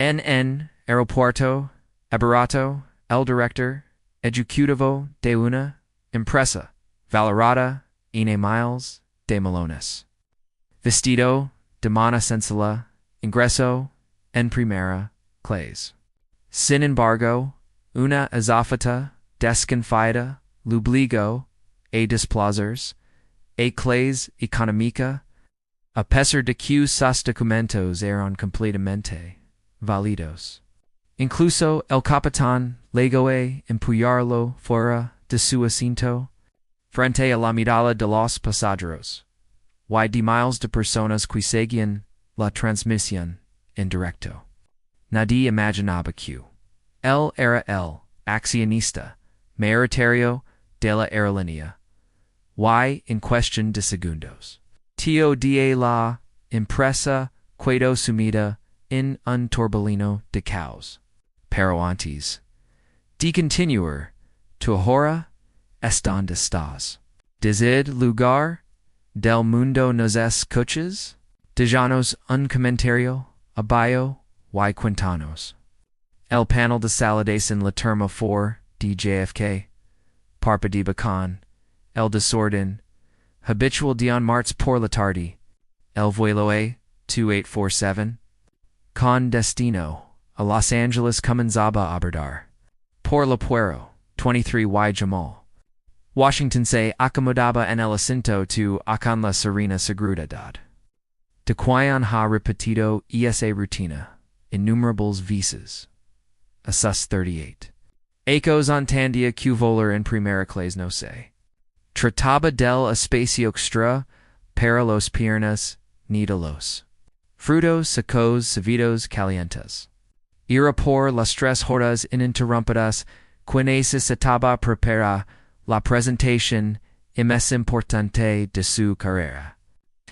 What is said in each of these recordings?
NN Aeropuerto Aberato El Director Ejecutivo de una Empresa Valorada en Miles de Melones. Vestido de Mana Sensala Ingreso en Primera Clase. Sin embargo, una azafata desconfiada l'obligó a desplazarse a clase económica a pesar de que sus documentos eran completamente válidos. Incluso el capitán llegó a empujarlo fuera de su asiento frente a la mirada de los pasajeros y de miles de personas que seguían la transmisión en directo. Nadie imaginaba que él era el accionista mayoritario de la aerolínea y en cuestión de segundos tío de la empresa quedó sumida en un torbellino de caos. Pero antes de continuar, tu ahora ¿dónde estás? Desde lugar del mundo nos escuchas? Déjanos un comentario abajo y cuéntanos. El panel de salidas en la terma for de JFK, parpa bacán, el desorden, habitual Dion Marts por la tarde, el vuelo A2847, con destino a Los Angeles comenzaba a abordar, por la Puero, 23Y Jamal. Washington se acomodaba en el asiento tu con la serena seguridad de quien ha repetido esa rutina innumerables veces. A sus 38. Ecos entendia que volar en primera clase no se trataba del espacio extra para los piernas ni de los frutos secos servidos calientes. Era por las 3 horas ininterrumpidas que necesitaba preparar la presentación más importante de su carrera.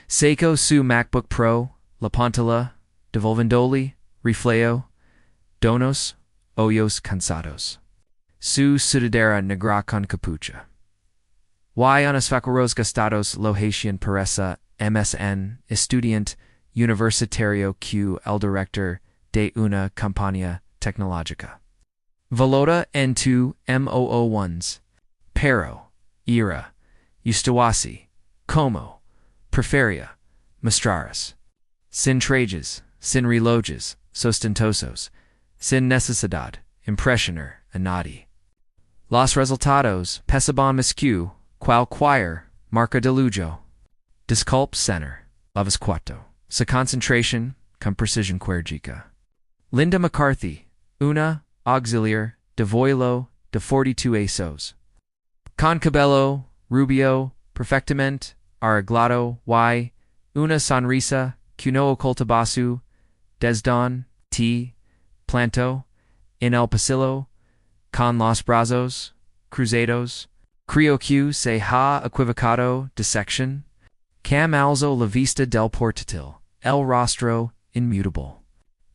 Sacó su MacBook Pro, la pantalla, devolviéndole, reflejo, donos, ojos cansados. Su sudadera negra con capucha. Y unos vaqueros gastados lo hacían pereza MSN, estudiante universitario Q, el director de una compañía tecnológica. Valora en tu MOO1s, pero, era, Ustawasi, como, preferia, mostraras, sin trajes, sin relojes, sostentosos, sin necesidad, impresioner, a nadie. Los resultados, pesaban miscu, cualquier, marca de lujo. Disculpe center, lavas cuatro, sa concentration, con precision quergica. Linda McCarthy, una, auxiliar, de vuelo, de 42 asos. Con cabello, rubio, perfectamente, arreglado, y, una sonrisa, que no oculta basu, desdón, planto, en el pasillo, con los brazos, cruzados, creo que se ha equivocado de sección, cam alzo la vista del portátil, el rostro, inmutable.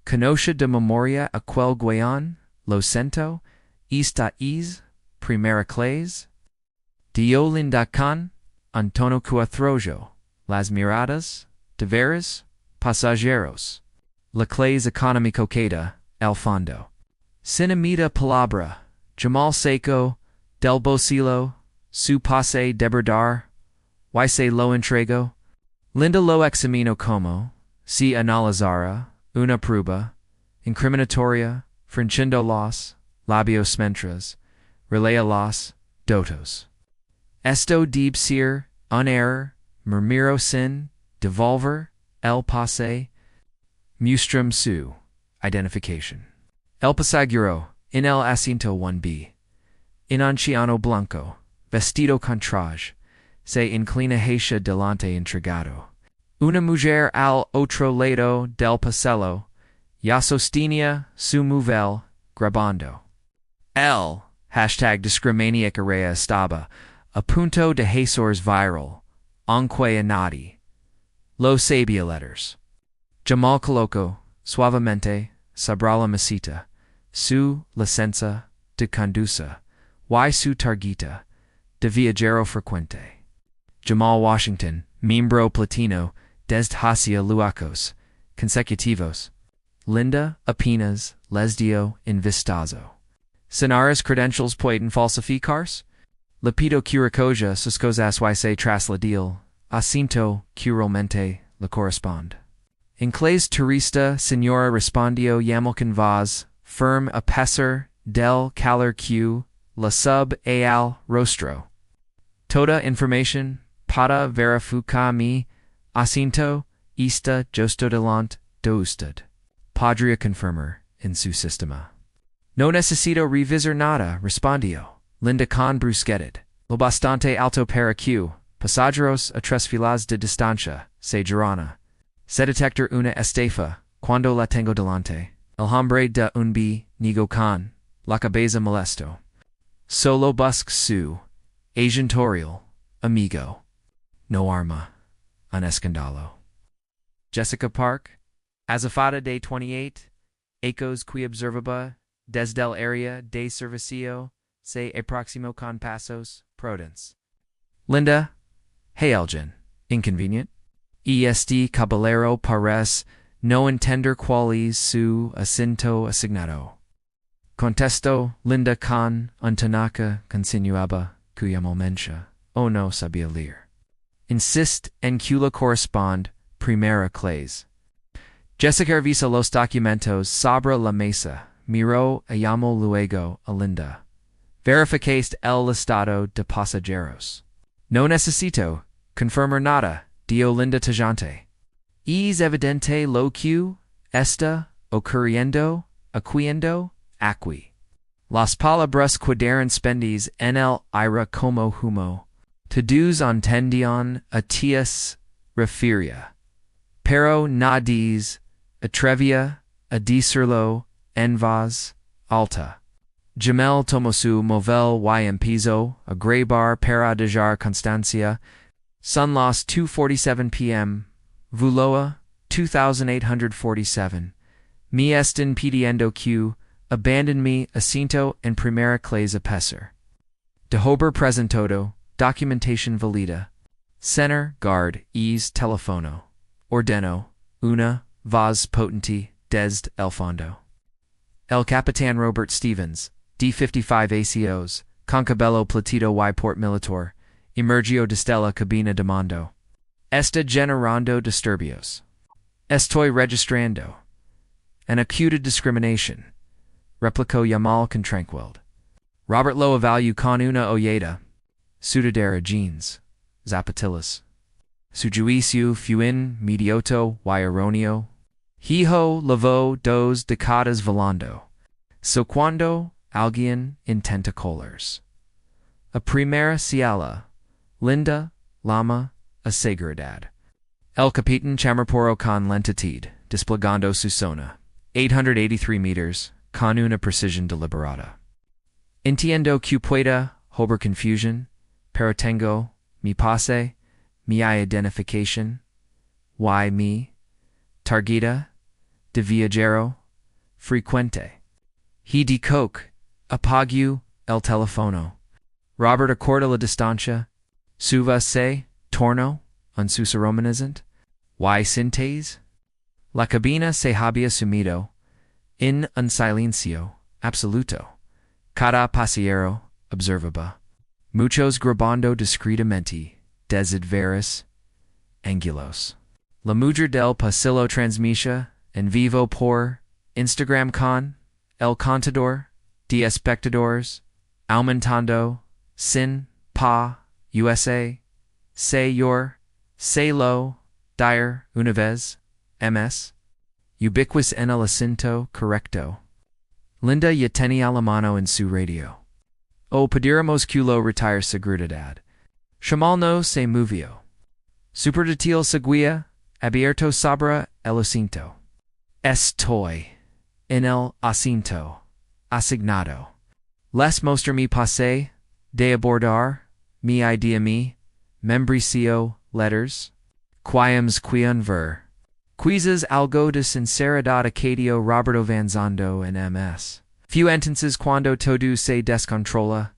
Conoce de memoria aquel guion, lo siento, esta es, primera clase. Dio linda con, Antonio Cuatrojo, las miradas, de veras, pasajeros. La clase económico queda, el fondo. Sin amida palabra, Jamal seco, del bolsillo, su pase debordar, y se lo entrego. Linda lo examino como, si analizara, una prueba, incriminatoria, fingiendo los, labios mientras, relea los, dotos. Esto debe ser, un error, murmuro sin, devolver, el pase, mustrum su, identification. El pasajero, en el asiento 1B. Un anciano blanco, vestido con traje, se inclina hacia delante entregado. Una mujer al otro lado del pasillo, ya sostenía su móvil, grabando. El #discrimaniac area estaba a punto de hacerse viral, aunque a nadie lo sabía letters. Jamal colocó, suavemente, sobre la mesita, su licencia de conducir, y su tarjeta de viajero frecuente. Jamal Washington, miembro platino, desde hacia luacos consecutivos. Linda apenas lesdio invistazo. Sinaris credentials poeten falsificars? Lepido curicosia suscosas yse trasladil, asinto curalmente le correspond. In clase turista signora respondio yamilcan vaz, firm a pesser del calor q, la sub al rostro. Toda information, para verifica mi, asinto, esta justo delante do usted. Podria confirmer in su sistema. No necesito revisar nada, respondio. Linda con brusqueted. Lo bastante alto para q, pasajeros a tres filas de distancia, se girana. Se detector una estafa, cuando la tengo delante. El hombre de un b, nigo con, la cabeza molesto. Solo busque su, agentorial, amigo. No arma, un escandalo. Jessica Park, Azafata Day 28, Ecos qui observaba, desde el área de servicio, se aproximo con pasos, prudence. Linda, hey Elgin, inconvenient? Caballero pares no entender cuáles su asinto asignado. Contesto, Linda con un Tanaka continuaba, cuya momencia, o no sabía leer. Insist en que la correspond, Primera Clase. Jessica revisa los documentos sobre la mesa, miró y llamó luego a Linda. Verificaste el listado de pasajeros. No necesito confirmar nada, dio Linda tajante. Es evidente lo que está ocurriendo, aquí. Las palabras quedaron spendidas en el aire como humo. Todos entendían a tías refería. Pero nadie atrevía a decirlo en voz alta. Jamel tomó su móvil y empezó a grabar para dejar constancia. Son las 2:47 p.m. Vuloa 2847. Me están pidiendo que abandon mi asiento en primera clase a pesar. De hober presentado, documentation valida. Center guard es telefono. Ordeno, una voz potente desde el fondo. El Capitán Robert Stevens, D55 ACOs, con cabello platido y port militar, emergió desde la cabina de mando. Está generando disturbios. Estoy registrando. An acute discrimination. Replicó Yamal con tranquilidad. Robert lo evaluó con una olleta. Sudadera jeans. Zapatillas. Su juicio fue medioto y erróneo. Hijo lavó dos décadas volando. So cuando alguien intenta colors. A primera ciela. Linda, Lama, a seguridad. El Capitán Chamarporo con lentitud, desplegando su zona. 883 meters, con una precisión deliberada. Entiendo que pueda hober confusion, pero tengo mi pase, mi identification, y mi tarjeta de viajero frecuente. He de coque, apague el teléfono. Robert acorda la distancia, suva se, torno, un susurromanizant, y sintes. La cabina se había sumido, en un silencio absoluto. Cada pasajero observaba. Muchos grabando discretamente, desde veras ángulos. La mujer del pasillo transmisia en vivo por Instagram con el contador de espectadores aumentando sin pa USA seyor se lo dire una vez ms ubiquitous en el acento correcto. Linda ya tenía la mano en su radio. O pudiéramos culo retire seguridad. Chamal no se movió. Superdetil seguía, abierto sobre el asiento. Estoy en el asiento asignado. Les mostrar mi pase de abordar, mi idea mi, membricio letters, quiams quion ver. Quizás algo de sinceridad acadio Roberto Vanzando en ms. Few entences cuando todo se descontrola.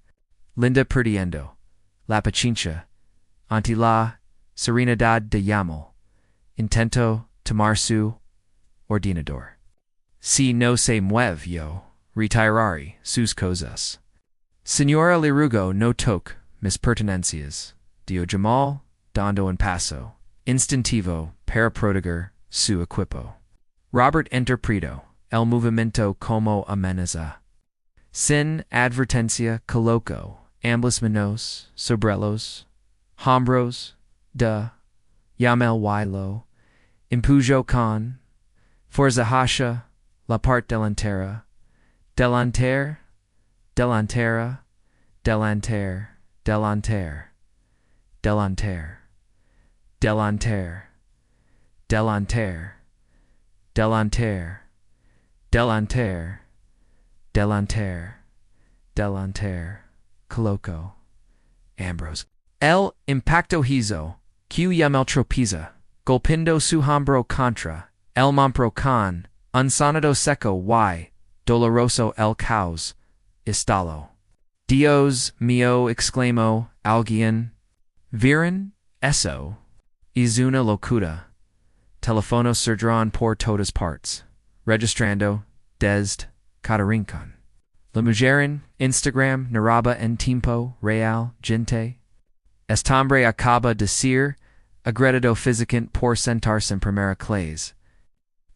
Linda perdiendo. La paciencia. Ante la serenidad de Yamal. Intento tomar su ordenador. si no se mueve yo, retirari sus cosas. Señora Lirugo no toque mis pertenencias, dio Jamal, dando en paso, instintivo para proteger su equipo. Robert interpretó el movimiento como amenaza. Sin advertencia coloco ambas manos sobre los hombros de Yamel Wilo, empujo con fuerza hacia la parte delantera, delantera, delanter, delanter, delanter, delanter, delanter, delanter, delanter, delanter, delanter, coloco, Ambrose. El impacto hizo, que llamel tropiza, golpindo su hombro contra, el mompro con, un sonido seco y doloroso el caos, estalo. Dios mío exclamó alguien. ¿Vieron eso? Es una locura. Teléfono saldrán por todas partes, registrando desde cada rincón. La mujer en Instagram narraba en tiempo real, gente. Este hombre acaba de ser agredado físicamente por sentarse en primera clase.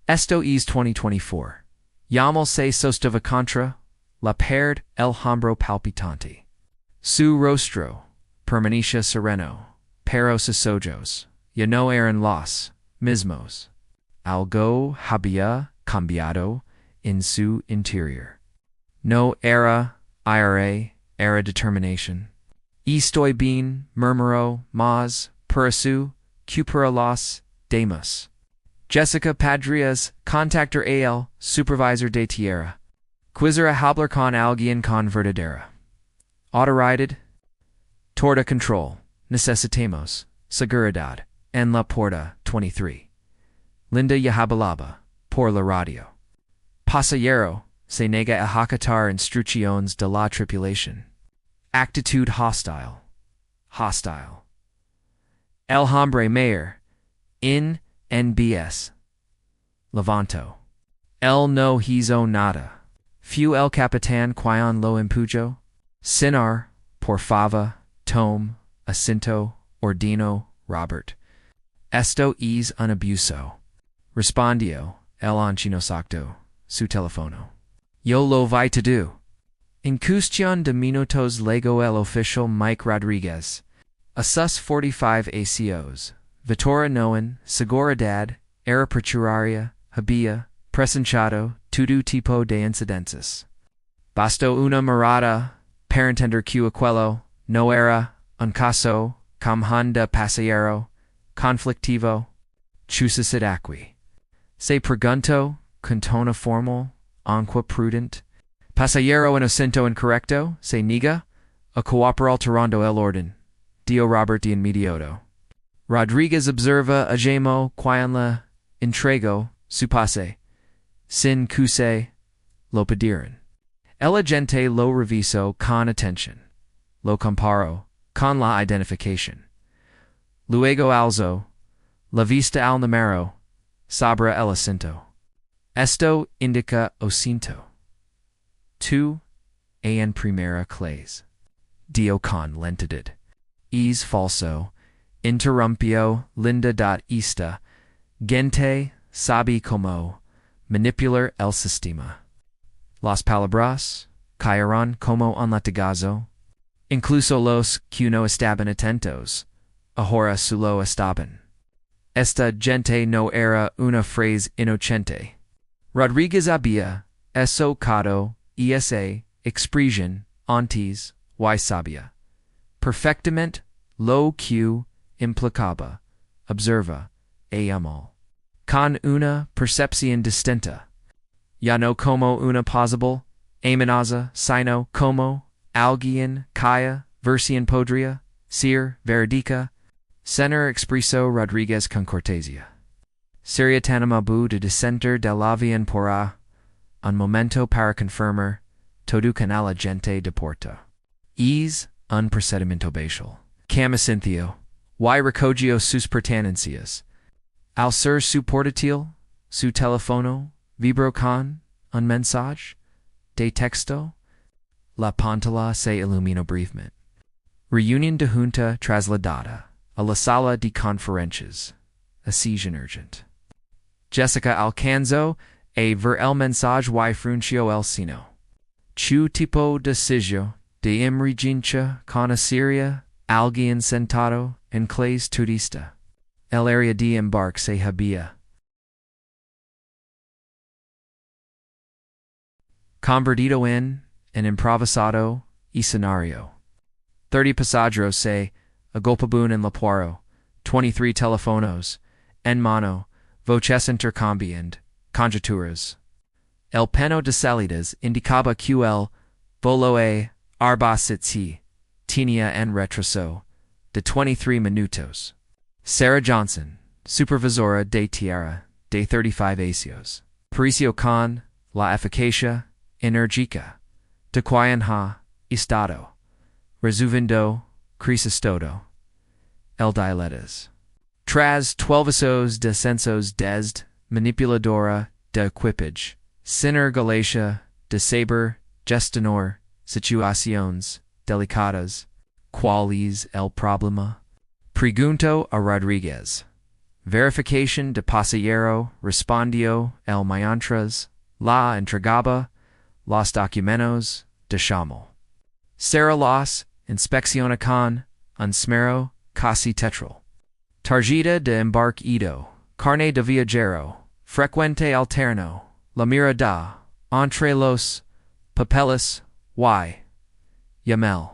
Esto es 2024. Yamal se sostava contra la pared el hombro palpitante. Su rostro permanecía sereno, pero sus ojos ya no eran los mismos. Algo había cambiado en su interior. No era ira, era determinación. Estoy bien, murmuró más, para su, que para los demás. Jessica Padrillas, contactor al, supervisor de tierra. Quisiera hablar con alguien con verdadera autoridad. Torta control. Necesitamos seguridad en la puerta 23. Linda Yahabalaba, por la radio. Pasajero se nega a acatar instrucciones de la tripulación. Actitud hostile. Hostile. El hombre mayor. In NBS. Levanto. El no hizo nada. Fu el capitán quien lo empujo. Sinar, por favor, tome, asinto, ordino, Robert. Esto es un abuso. Respondió el anciano sacto, su teléfono. Yo lo voy a do. En cuestión de minutos luego el oficial Mike Rodriguez. A sus 45 ACOs. Vitora Noen, seguridad, era procuraria, había, presentado, todo tipo de incidencias. Bastó una mirada, para entender que aquello no era un caso como de pasajero, conflictivo, chusasid aquí. Se preguntó, con tono formal, aunque prudent, pasajero inocente incorrecto, se niega, a cooperar alterando el orden, dio Robert de inmediato. Rodriguez observa a Jamo quien le entregó su pase, sin que se lo pidieran. El agente lo revisó con atención, lo comparó con la identificación. Luego alzó la vista al número sobre el asiento. Esto indica asiento. Tú en primera clase. Dio con lentitud. Es falso. Interrumpió Linda. Esta gente sabe cómo manipular el sistema. Las palabras caerán como un latigazo. Incluso los que no estaban atentos, ahora solo estaban. Esta gente no era una frase inocente. Rodriguez había esocado esa expresión antes y sabía perfectamente lo que implicaba, observa, amal. Con una percepción distinta. Ya no como una posible amenaza, sino como alguien cuya versión podría ser verídica, señor expresó Rodriguez con cortesía. Sería tan amable de descender del avión por un momento para confirmar todo con el agente de puerto. Es un procedimiento basial. Camacinthio, y recogió sus pertenencias. Al ser su portátil, su teléfono, Vibro con un mensaje de texto. La pantalla se ilumina brevemente. Reunión de junta trasladada a la sala de conferencias. A session urgent. Jessica alcanzó a ver el mensaje y frunció el seno. Chu tipo de sitio de emergencia conociera alguien sentado en clase turista. El área de embarque se había convertido en an improvisado escenario. 30 pasajeros se agolpaban en la puerta, 23 teléfonos en mano, voces intercambiando conjeturas. El pano de salidas indicaba que el volo a Arbacete tenía en retraso de 23 minutos. Sarah Johnson, supervisora de tierra de 35 asios, pareció con la eficacia enérgica de quien ha estado resuviendo Crisostodo el diletas. Tras 12 descensos desde manipuladora de equipage, Sinner Galatia de saber gestionar situaciones delicadas. ¿Cuál es el problema? Pregunto a Rodríguez. Verificación de pasajero respondió el mientras la entregaba los documentos de chamo. Sarah los inspecciona con un esmero casi tetral. Tarjeta de embarquero, carne de viajero, frecuente alterno, la mirada, entre los papeles, y Yamel.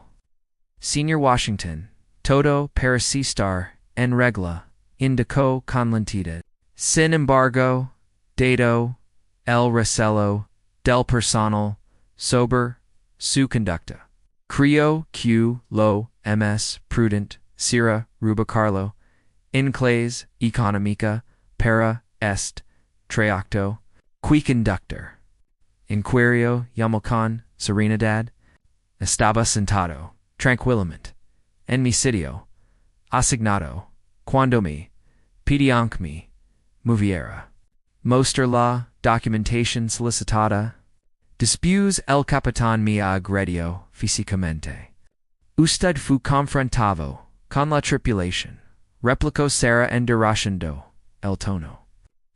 Senior Washington, todo parece estar en regla, indicó con lentitud. Sin embargo, dado el recelo del personal sobre su conducta. Creo que lo ms prudent sera rubicarlo en clase económica para este trayecto qui conductor. Inquirio llamó con serenidad. Estaba sentado tranquilamente en mi sitio asignado cuando me pedían que me moviera. Mostrar la documentación solicitada. Después el capitán me agredió físicamente. Usted fue confrontado con la tripulación, replicó Sarah enderezando el tono.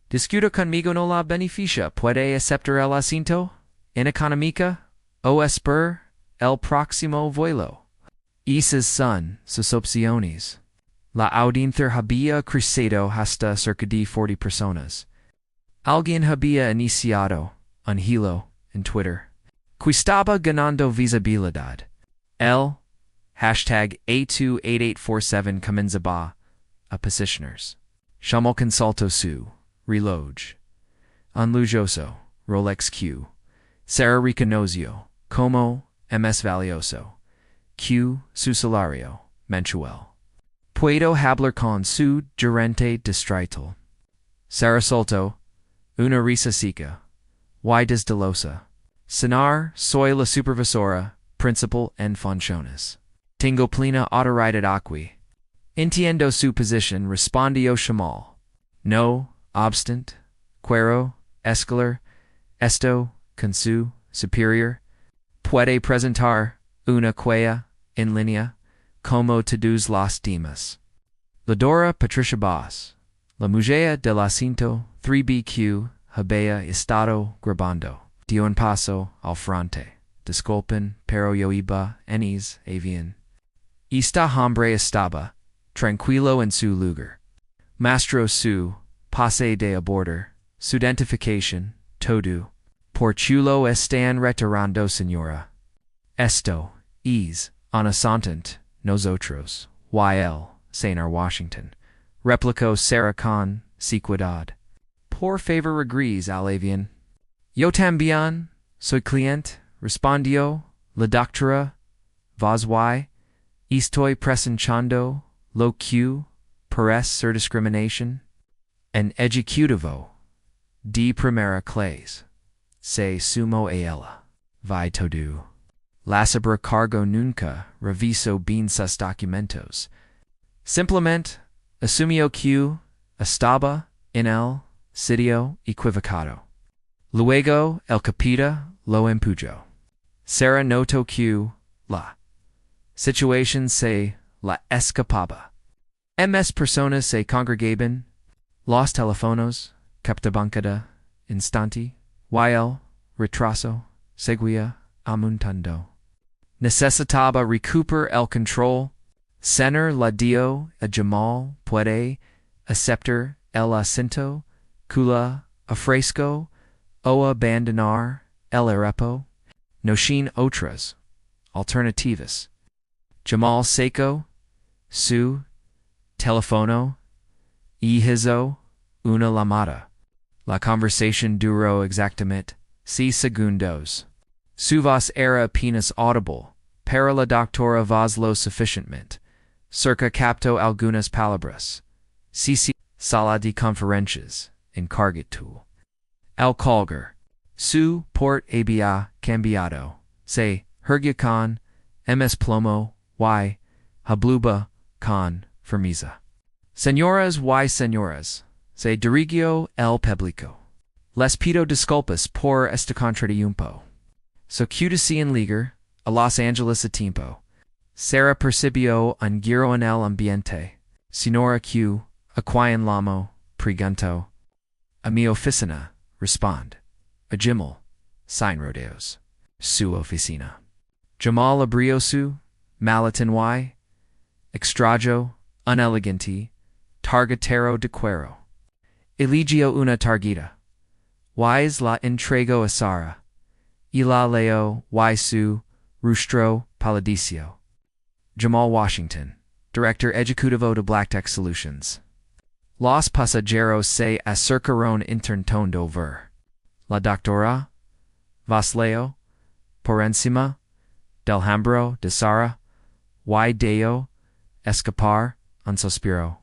Discuta conmigo no la beneficia, puede aceptar el asiento en económica o esperar el próximo vuelo. Esas son sus opciones. La audiencia había crecido hasta cerca de 40 personas. Alguien había iniciado un hilo en Twitter que estaba ganando visibilidad. El hashtag A28847 comenzaba a positioners. Llamó consultó su reloj. Un lujoso Rolex Q. Sarah reconoció como más valioso que su salario mensual. Puedo hablar con su gerente distrital. Sarah soltó una risa seca y desdelosa. Cenar, soy la supervisora principal en funciones. Tengo plena autoridad aquí. Entiendo su posición, respondió Shamal. No obstant, quiero escalar esto con su superior. Puede presentar una queja en línea como todos los demás. La Dora Patricia Boss, la mujer del asiento 3BQ, había estado grabando. Dio un paso al frente. Disculpen, pero yo iba en avión. Esta hombre estaba tranquilo en su lugar. Mostró su pase de aborder, su identificación, todo. Por chulo están retirando, señora. Esto es un asunto nosotros, y Señor Washington, replicó Sarah con sequedad. Por favor regrese al avión. Yo también soy cliente, respondió la doctora. Vos y estoy presentando lo que parece ser discriminación. En ejecutivo de primera clase se sumó a ella. Vi todo. La sobrecargo nunca revisó bien sus documentos. Simplemente asumió que estaba en el sitio equivocado. Luego el capita lo empujo. Sara noto que la situación se la escapaba. MS personas se congregaban, los teléfonos, captabancada, instanti, y retraso, seguía aumentando. Necesitaba recuperar el control, cenar la dio a Jamal puede aceptar el acento, cula a fresco, o abandonar el arepo, no sin otras alternativas. Jamal seco, su teléfono, y hizo una llamada. La conversación duró exactamente 6 segundos. Su voz era apenas audible, pero la doctora voz lo suficientemente. Cerca captó algunas palabras. Sí, sala de conferencias, encargado. El colgar. Su port había cambiado. Se hergia con ms plomo y habluba con firmeza. Señoras y señoras, se dirigió el público. Les pido disculpas por este contratiempo. Socúdese en ligar, a Los Angeles a tiempo. Sara percibió un giro en el ambiente. Señora Q, a quien llamo, pregunto. A mi oficina, respond. A Jimmel, sin rodeos. Su oficina. Jamal abrió su maletín y extrajo un elegante tarjetero de cuero. Eligió una tarjeta. Wise la entregó a Sara. Y la leo y su rostro palideció. Jamal Washington, Director Ejecutivo de Blacktech Solutions. Los pasajeros se acercaron intentando ver. La doctora Vasleo, por encima del hombro de Sara, y deo escapar un suspiro.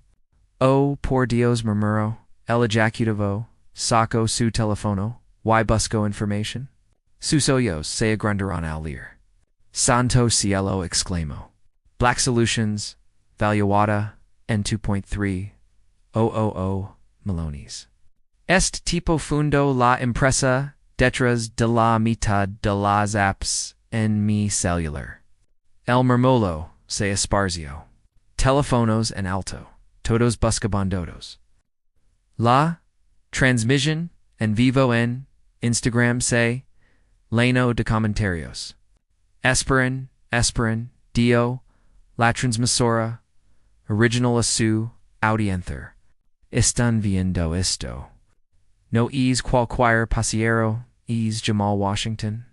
Oh, por Dios, murmuró el ejecutivo, sacó su teléfono, y buscó información. Sus ojos se agrandaron al leer. Santo cielo, exclamó. Black Solutions, valuada en 2.3 melones. Este tipo fundó la empresa detrás de la mitad de las apps en mi celular. El murmullo se esparció. Teléfonos en alto, todos buscabandodos. La transmisión en vivo en Instagram se llenó de comentarios. Esperan, dio, la transmisora, original a su audiencia. Están viendo esto. No es cualquier pasajero, es Jamal Washington.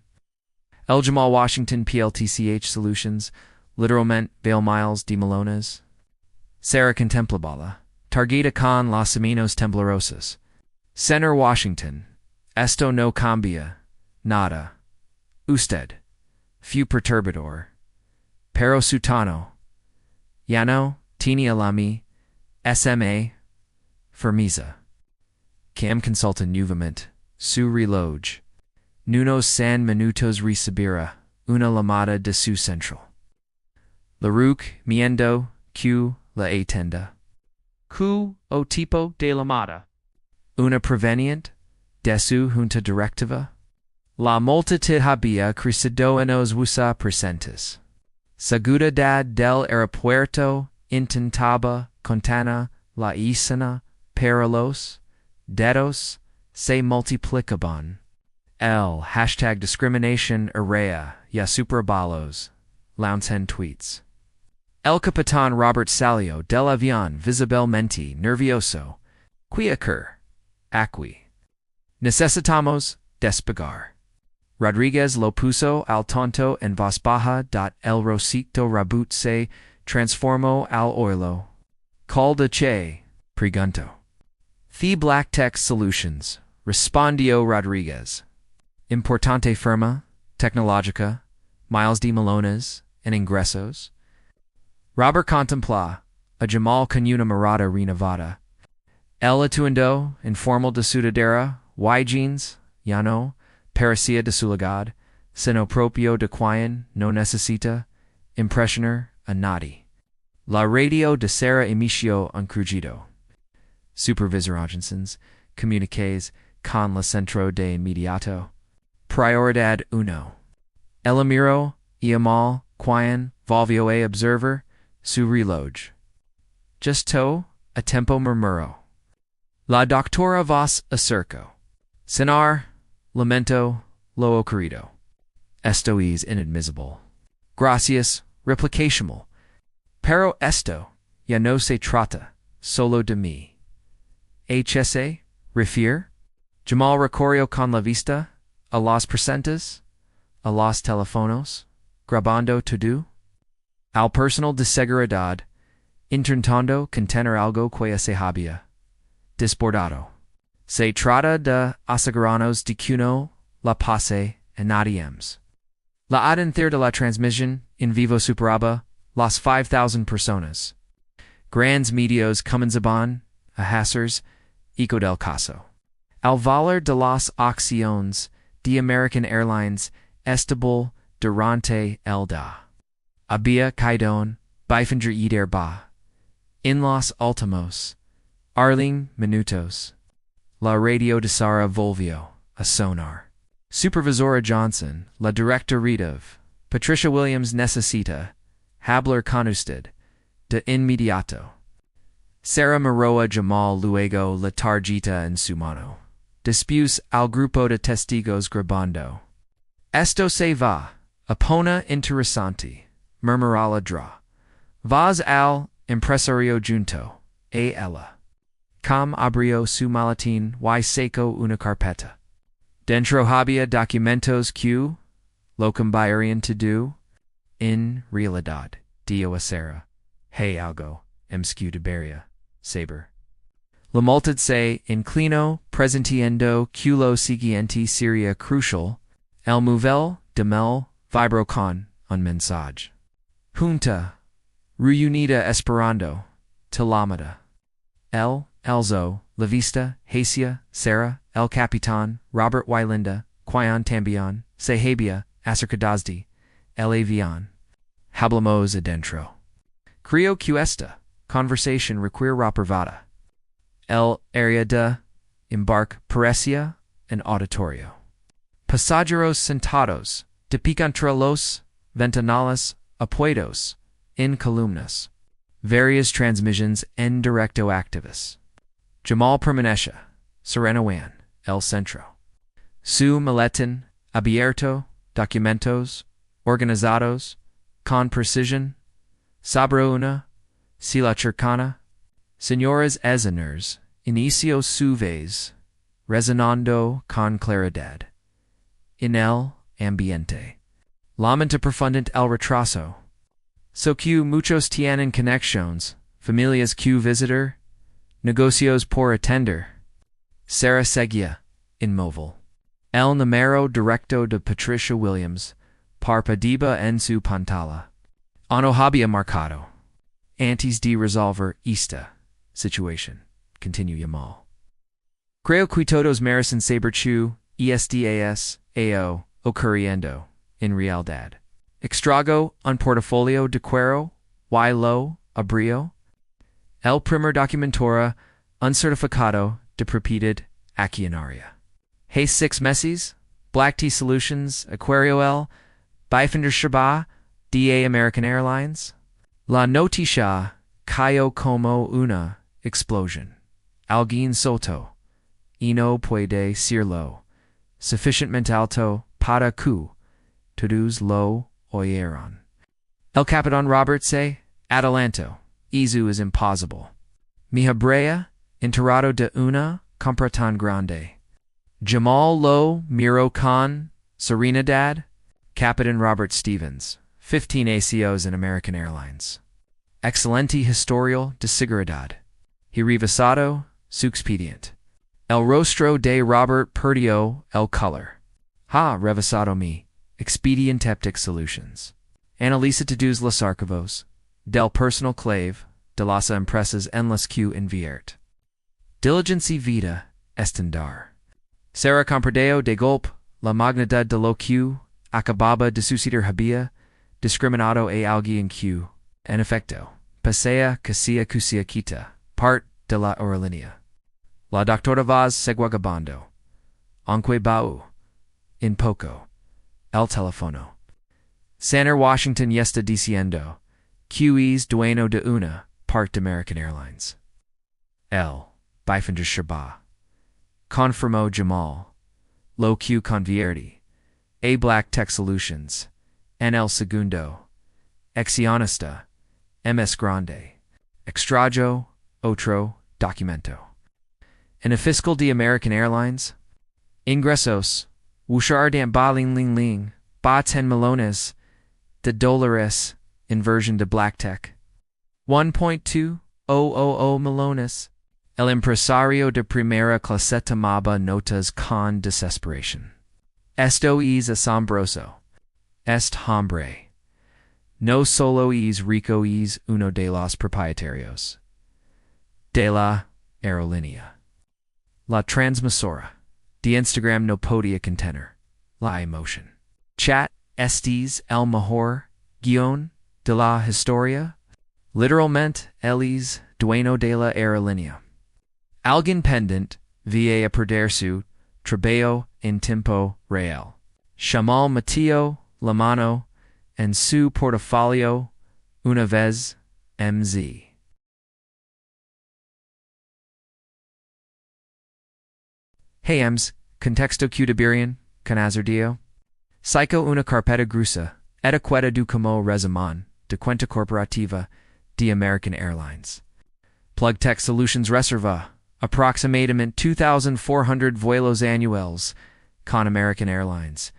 El Jamal Washington PLTCH Solutions, literalmente 20 miles de melones. Sara contemplaba, tarjeta con las manos temblorosas. Señor Washington, esto no cambia nada. Usted, fue perturbador. Pero su tono, ya no tenía la mi, SMA, firmeza. Cam consulta nuevamente, su reloj. Nunos san minutos recibirá una llamada de su central. Larouk miendo que la atenda. Q o tipo de llamada. Una proveniente de su junta directiva. La multitud había crecido en los USA presentes. Seguridad del aeropuerto intentaba contener la escena, pero los dedos se multiplicaban. El hashtag discrimination area ya superbalos, Lounsen tweets. El capitán Robert salió del avión visiblemente nervioso. ¿Qué ocurre? Aquí. Necesitamos despegar. Rodríguez lo puso al tanto en voz baja. El rosito Rabut se transformó al oilo. ¿Call de che? Preguntó. The Blacktech Solutions, respondió Rodríguez. Importante firma, tecnológica, miles de melones, en ingresos. Robert contempla a Jamal con una mirada renovada. El atuendo informal de sudadera, y jeans, ya no, parecía de su legado, sino propio de quien no necesita impresionar a nadie. La radio de Sara emitió un crujido. Supervisor Hodgson's, communiques, con la centro de inmediato. Prioridad uno. El miro, iamal, quian, volvio a observer, su reloj. Justo, a tempo murmuro. La doctora vos acerco. Cenar, lamento, lo ocurrido. Esto es inadmissible. Gracias, replicational. Pero esto, ya no se trata, solo de mí. HSA, refier. Jamal recorrió con la vista, a los presentes, a los teléfonos, grabando todo. Al personal de seguridad, intentando contener algo que se había desbordado. Se trata de asegurarnos de que no la pase a nadie más. La audiencia de la transmisión en vivo superaba las 5,000 personas. Grandes medios comenzaban a hacerse eco del caso. Al valor de las acciones de American Airlines estable durante el día. Había caído bifinger ba. En los últimos minutos. La radio de Sara volvió a sonar. Supervisora Johnson, la directora, Patricia Williams necesita hablar con usted de inmediato. Sarah Maroa Jamal luego la tarjeta en su mano. Dispuse al grupo de testigos grabando. Esto se va a poner interesante, murmuró la dra. Vas al impresario junto a ella. Com abrió su maletín y sacó una carpeta. Dentro había documentos que lo cambiarían todo. En realidad, dio a Sarah. Hey algo, de saber. La multad se inclinó presentiendo que lo siguiente sería crucial. El móvil de Mel vibró con un mensaje. Junta, reunida esperando, telamada. Elzo, la vista, Hacia, Sarah, el capitán, Robert y Linda, quian también, se había acercadasde, el avión. Hablamos adentro. Creo que esta conversation requirá privada. El área de embarque parecía en auditorio. Pasajeros sentados, de entre los ventanales apoyados en columnas. Varias transmissions en directo activas. Jamal permanece, sereno en el centro. Su maletín abierto, documentos, organizados, con precisión, sobre una, si la cercana, señores examiners, inicio su vez, resonando con claridad. En el ambiente. Lamenta profundamente el retraso. So que muchos tienen conexiones, familias que visitar, negocios por atender. Sarah seguía, inmóvil. El número directo de Patricia Williams parpadeaba en su pantalla. No había marcado. Antes de resolver esta situación, continuó Yamal. Creo que todos merecen saber que estas ao ocurriendo en realidad. Extrago un portafolio de cuero y lo abrió. El primer documentora un certificado de propiedad accionaria. Hay 6 meses, Black Tea Solutions, Aquario L, Bifinder Shaba, DA American Airlines. La noticia cayó como una explosión. Alguien soto. Y no puede decirlo. Sufficientemente alto para que todos lo oyeron. El Capitán Robert se adelantó. Eso es imposible. Mi habría enterado de una compra tan grande. Jamal lo miró con serenidad. Capitán Robert Stevens, 15 ACOs in American Airlines. Excelente historial de seguridad. He revisado su expedient. El rostro de Robert perdió el color. Ha revisado mi expedient Teptic Solutions. Analiza todos los archivos del personal clave de las empresas en las que invierte. Diligencia vida estendar. Sarah comprendeu de golpe la magnitud de lo que acababa de suceder había discriminado a alguien que, en efecto, pasea cusia quita, part de la aerolínea. La doctora Vaz seguagabando. Aunque bau. In poco. El teléfono. Saner Washington yesta diciendo. QE's dueño de una part American Airlines. L. Bifinger Shabba. Confirmo Jamal. Lo Q Convierte. A Black Tech Solutions. NL Segundo. Exionista. MS Grande. Extrajo. Otro. Documento. En el fiscal de American Airlines. Ingresos. Wushardant ba ling ling ling. Ba 10 millones de dólares. Inversion de Black Tech. 1.2000 millones. El empresario de Primera Clase tomaba notas con desesperación. Esto es asombroso. Est hombre. No solo es rico es uno de los propietarios de la aerolínea. La transmisora de Instagram no podía contener la emoción. Chat estes el mejor guión de la historia. Literalmente, él es dueño de la aerolínea. Alguien pendent va a perder su trabajo en tiempo real. Jamal metió la mano en su portafolio una vez MZ. Hayams, contexto cudiberian, canazardio. Psycho una carpeta gruesa, etiqueta du como resumen, de cuenta corporativa, de American Airlines. Plug Tech Solutions reserva, approximadamente 2,400 vuelos anuales, con American Airlines.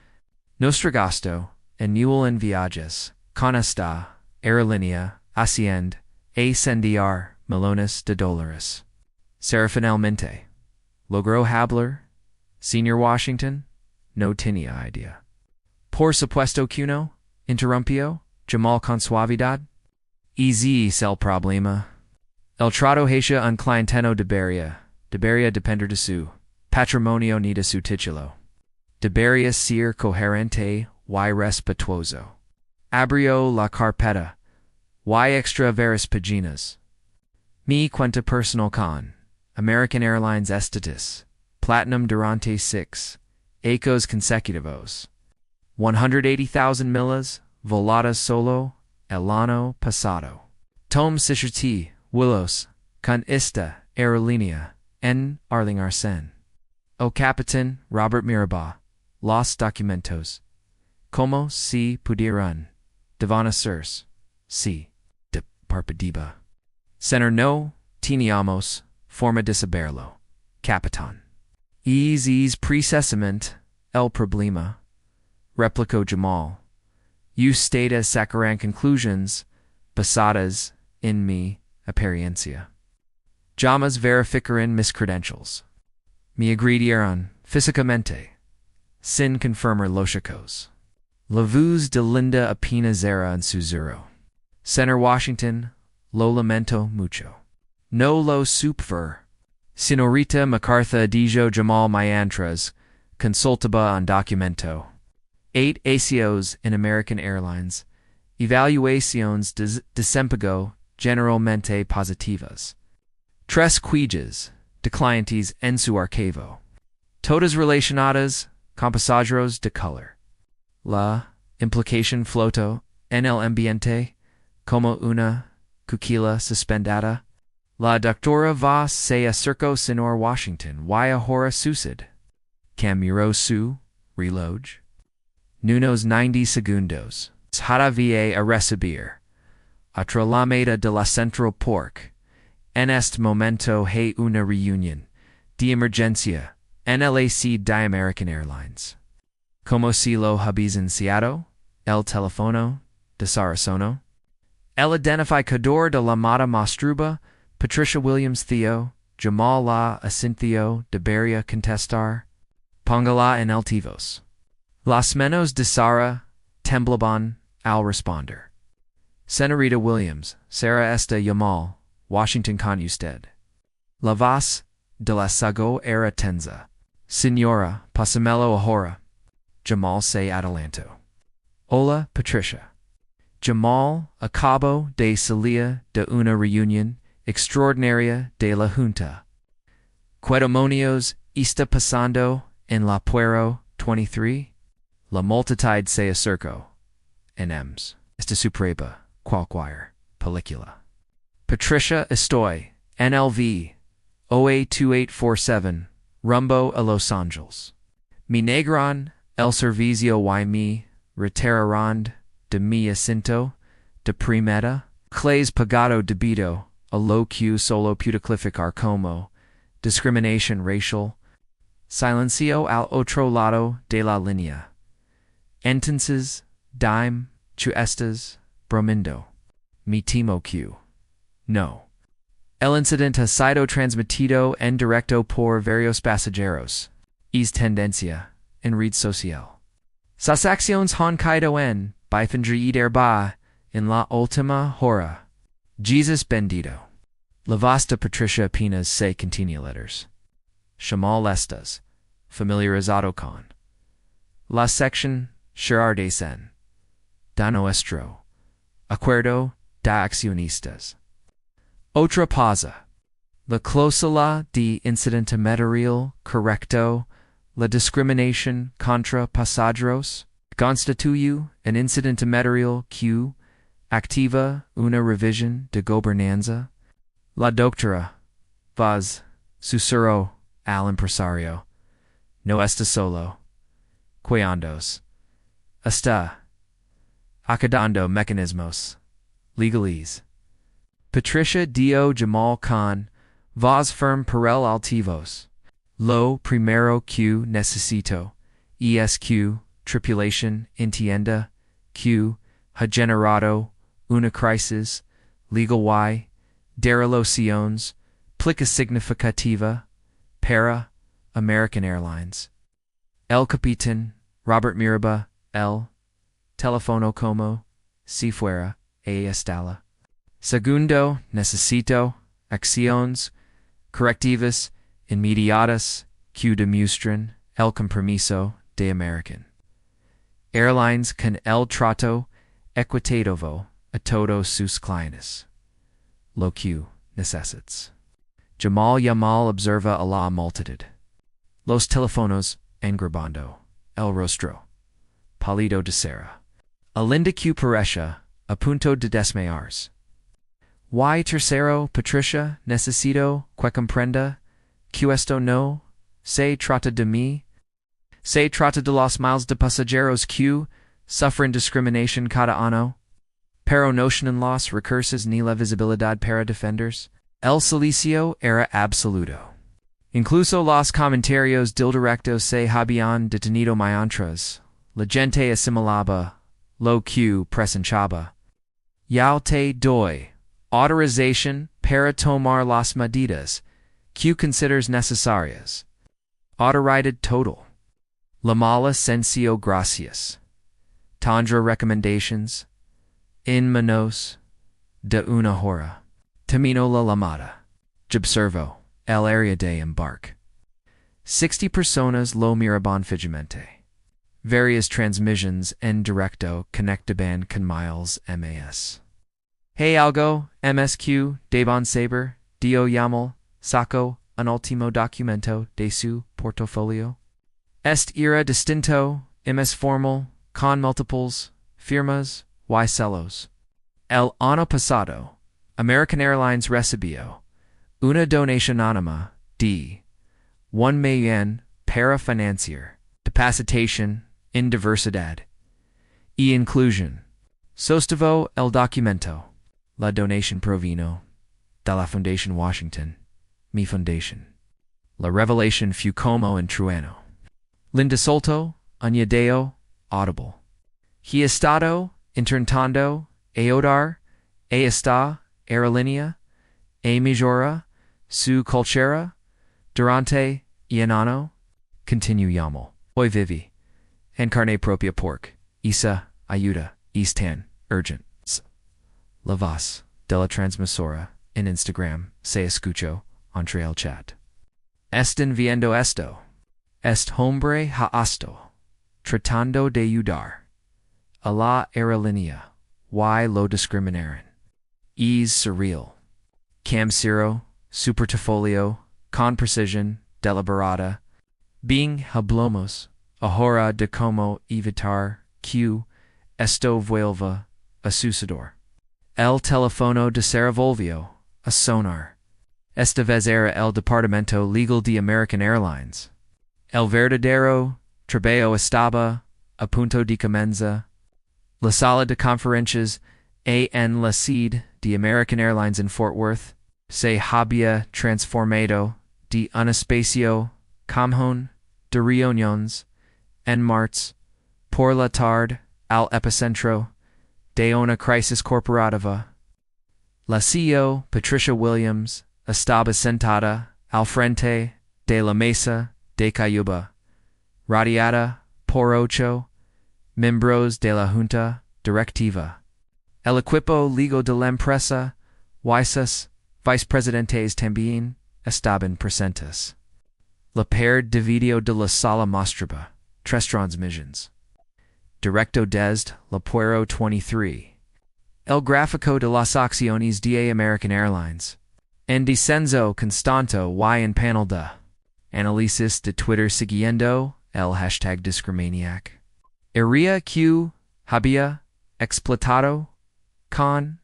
Nuestro gasto, anual en viajes, con esta aerolínea, asciende, ascender, millones de dólares. Serafinalmente. Logró hablar. Señor Washington. No tenía idea. Por supuesto que no. Interrumpió. Jamal con suavidad. Easy es el problema. El trato hacia un clienteno debería depender de su patrimonio ni de su título. Debería ser coherente y respetuoso. Abrió la carpeta. Y extra varias páginas. Mi cuenta personal con American Airlines estatus. Platinum durante 6 ecos consecutivos. 180,000 millas voladas solo el año pasado. Tom Sicherty, Willos, con esta aerolínea, en Arlington. O Capitán Robert Mirabal, los documentos. Como si pudieran devanecerse, si de parpadeba. Sener no teníamos forma de saberlo, Capitán. Es precisamente el problema, replicó Jamal. Ustedes sacarán conclusions basadas en mi experiencia. Llamas verificarán mis credentials. Me agredieron físicamente, sin confirmar los hechos. La voz de Linda apenas era un susurro. Señor Washington, lo lamento mucho. No lo supe ver. Señorita MacArthur dijo Jamal mientras consultaba un documento. 8 ACOs in American Airlines. Evaluaciones de desempeño generalmente positivas. 3 quejas de clientes en su archivo. Todas relacionadas con pasajeros de color. La implicación flotó en el ambiente como una cuquilla suspendada. La doctora va se acercó señor Washington y ahora sucede. Miró su reloj. Nunos 90 segundos. Todavía a recibir. Otra llamada de la Central Pork. En este momento hay una reunión de emergencia en el AC de American Airlines. Como si lo habéis iniciado, el teléfono de Sarasono. El identificador de la llamada mostraba Patricia Williams Theo, Jamal la asintió debería contestar. Póngala en altivos. Las manos de Sara temblaban al responder. Señorita Williams, Sara esta Jamal, Washington con usted. La voz de la sago era tensa. Señora, pásamelo ahora. Jamal se adelantó. Hola, Patricia. Jamal acabo de salir de una reunión extraordinaria de la Junta. ¿Qué demonios está pasando En la puero 23. La multitude se acercó. En ems. Esta supreba. Qualquire. Pellicula. Patricia estoy. NLV. OA 2847. Rumbo a Los Angeles. Mi negron, el servicio y mi retirarán de mi asiento de primera. Clase pagado debito a lo que solo putaclificar como discrimination racial. Silencio al otro lado de la línea. Entonces, dime, chu estas, bromindo. Mi temo que. No. El incidente ha sido transmitido en directo por varios pasajeros. Es tendencia en red social. Sas acciones han caído en bifingir ba en la última hora. Jesus bendito. La vasta Patricia apenas se continua letters. Shamal estas, familiarizado con. La sección Shirar de Sen. Da nuestro. Acuerdo da accionistas. Otra pausa. La cláusula de incidente material correcto, la discriminación contra pasajeros, constituye un incidente material que activa una revisión de gobernanza. La doctora Vaz susurró al empresario. No está solo. Cuidandos. Está acadando mecanismos legales. Patricia dio Jamal Khan, voz firm perel altivos. Lo primero que necesito, ESQ, tripulación entienda, que ha generado una crisis, legal y, de relaciones, plica significativa, para, American Airlines. El capitán, Robert Miraba, el, teléfono como, si fuera, estala. Segundo, necesito, acciones, correctivas, inmediatas, que demuestren el compromiso de American Airlines con el trato equitativo a todos sus clientes. Lo que necesitas. Jamal Yamal observa a la multitud. Los teléfonos engrabando el rostro. Pálido de cera. Alinda que pareja a punto de desmayarse. Y tercero, Patricia, necesito que comprenda que esto no se trata de mí. Se trata de los miles de pasajeros que sufren discriminación cada año. Pero no tienen los recursos ni la visibilidad para defenders. El silicio era absoluto. Incluso los comentarios del directo se habían detenido mientras la gente asimilaba lo que presenchaba. Ya te doy autorización para tomar las medidas que consideres necesarias. Autorized total. La mala sencio gracias. Tandra recommendations. En manos de una hora. Termino la llamada. Observo el área de embarque. 60 personas lo miraban fijamente. Various transmissions en directo conectaban con miles mas. Hey algo, MSQ, Devon Saber, Dio Yamal, Saco, un último documento de su portafolio. Est era distinto, MS formal, con multiples, firmas, y celos. El año pasado, American Airlines recibió una donación anónima de $1 million para financiar capacitación en diversidad y inclusión. Sostuvo el documento. La donación provino de la Fundación Washington, mi fundación. La revelación fue como en trueno. Linda solto, añadió, audible. He estado intentando ayudar a esta aerolínea a mejorar su cultura durante un año. Continuamos. Hoy vivi. En carne propia pork. Isa ayuda. Tan urgent. La voz de la transmisora en Instagram se escuchó entre el chat. Están viendo esto. Est hombre ha tratando de ayudar a la aerolínea y lo discriminaron. Es surreal. Cam Ciro, su portafolio, con precisión deliberada, Being hablamos, ahora de como evitar que esto vuelva a suceder. El teléfono desenvolvió a sonar. Esta vez era el Departamento Legal de American Airlines. El verdadero trabajo estaba a punto de comenzar. La sala de conferencias en la sede de American Airlines en Fort Worth se había transformado de un espacio común de reuniones en martes por la tarde al epicentro de una crisis corporativa. La CEO, Patricia Williams, estaba sentada al frente de la mesa de Cayuba, rodeada por 8 miembros de la junta directiva. El equipo legal de la empresa, sus vicepresidentes también estaban presentes. La pared de video de la sala mostraba 3 transmissions. Directo desde la puerta 23. El gráfico de las acciones de American Airlines. En descenso constante y en panel de análisis de Twitter siguiendo el hashtag Discrimaniac. Iría que había explotado con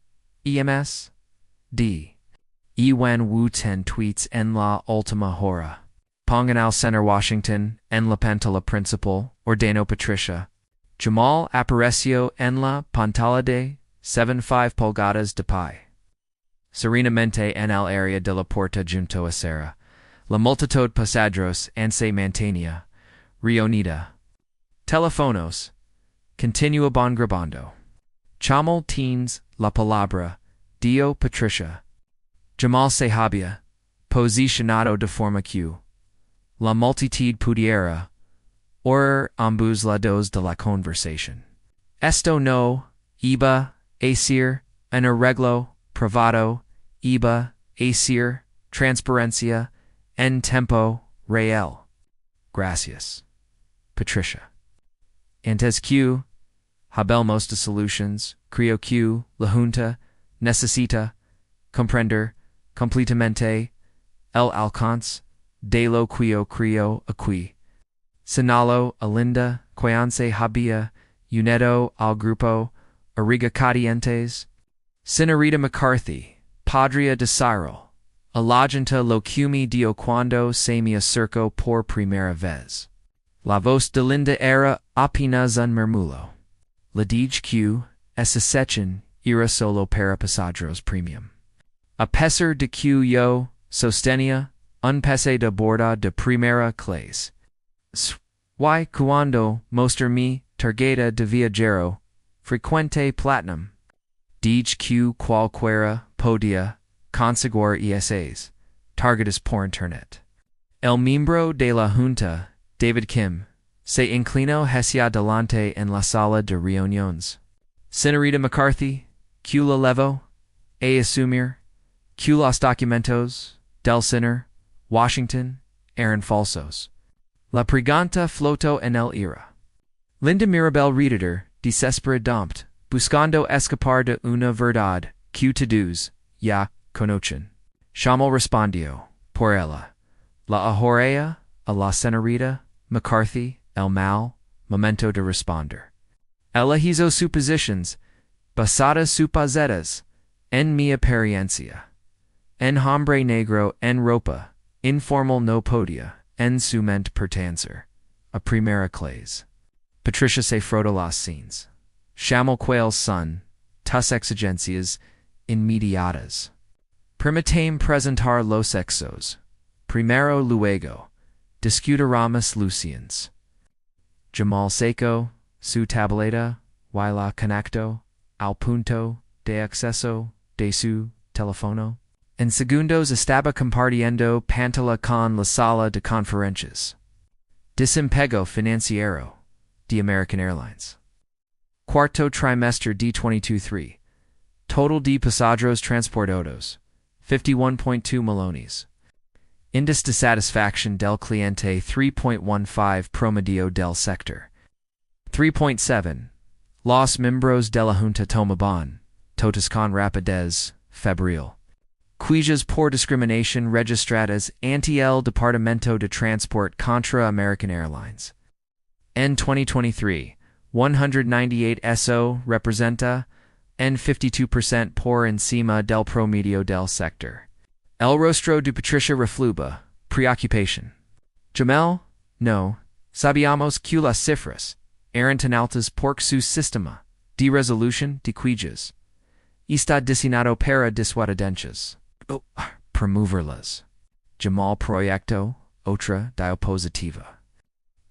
EMS D. Ewan Wu 10 tweets en la última hora. Pongan al center Washington en la pantalla principal, ordenó Patricia. Jamal apareció en la pantalla de 7.5 pulgadas de pie. Serenamente en el área de la puerta junto a Sarah. La multitud pasajeros en se mantenía reunida. Teléfonos. Continuaban grabando. Jamal teens la palabra, dio Patricia. Jamal se había posicionado de forma que la multitud pudiera oír ambos lados de la conversación. Esto no iba a ser un arreglo privado, iba a ser transparencia en tiempo real. Gracias, Patricia. Antes que hablemos de solutions, creo que la Junta necesita comprender completamente el alcance de lo que creo aquí. Señaló Alinda que había unido al grupo Arigacadientes. Señorita McCarthy, podría decirlo. Alagenta lo que me dio cuando se me acercó por primera vez. La voz de Linda era apenas un murmullo. Le dije que esa sección era solo para pasajeros premium. A pesar de que yo sostenía un pase de borda de primera clase. Y cuando mostré mi tarjeta de viajero frecuente platinum, dije que cualquiera podía conseguir esas tarjetas por internet. El miembro de la Junta, David Kim, se inclinó hacia adelante en la sala de reuniones. Señorita McCarthy, que la levo a asumir que los documentos del Center Washington eran falsos. La pregunta flotó en el aire. Linda Mirabel Reeder, desesperadamente, buscando escapar de una verdad que todos ya conocen. Jamal respondió, por ella, la ahorrea a la señorita McCarthy el mal momento de responder. Ella hizo suposiciones basadas suposedas en mi apariencia. En hombre negro en ropa informal no podía en su mente pertencer a primera clase. Patricia se frotó las scenes. Jamal Quayle's son, tus exigencias inmediatas. Permitame presentar los exos. Primero luego, discutiramos Lucians. Jamal Seco, su tableta, y la conecto al punto de acceso de su teléfono. En segundos estaba compartiendo pantalla con la sala de conferencias. Desempleo financiero de American Airlines. Cuarto trimestre de 22-3. Total de pasajeros transportados, 51.2 millones. Índice de satisfaction del cliente 3.15 promedio del sector. 3.7. Los miembros de la Junta tomaban, todos con rapidez, febril. cuijas por discriminación registradas ante el Departamento de Transport contra American Airlines. En 2023, 198 eso representa en 52% por encima del promedio del sector. El rostro de Patricia refluba preocupación. Jamel, no, sabíamos que las cifras eran tan altas porque su sistema de resolución de cuijas está diseñado para disuadenchas. Promoverlas. Jamal proyecto otra diapositiva.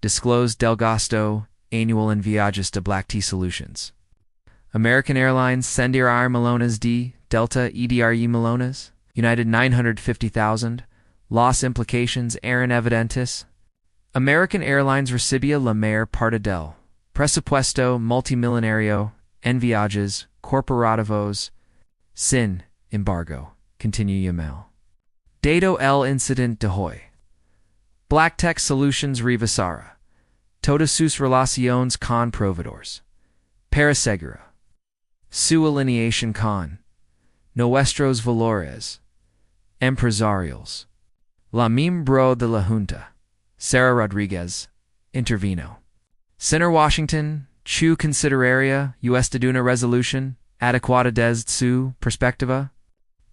Disclose del gasto annual en viajes de Black Tea Solutions. American Airlines sendir melonas de Delta EDRE melonas. United 950,000. Las implications eran evidentes. American Airlines recibía la mayor parte del presupuesto multimillonario en viajes corporativos. Sin embargo, continue Yamel. Dado el incident de hoy. Black Tech Solutions revisara todas sus relaciones con proveedores para segura su alineación con nuestros valores empresariales. La miembro de la Junta, Sarah Rodriguez, intervino. Senator Washington, chu consideraria de una resolución adecuada desde su perspectiva.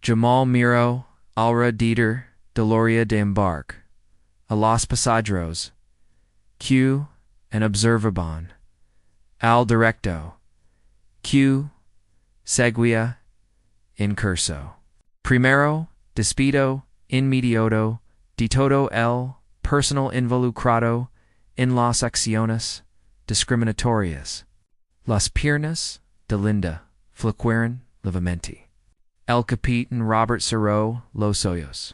Jamal Miro, Alra Dieter, Deloria de Embark, a los pasajeros, Q, and observaban, al directo, Q, seguía, in curso. Primero, despido, inmediato, de todo el personal involucrado en las acciones discriminatorias. Las piernas de Linda fluctuaron levemente. El capitán Robert cerró los ojos.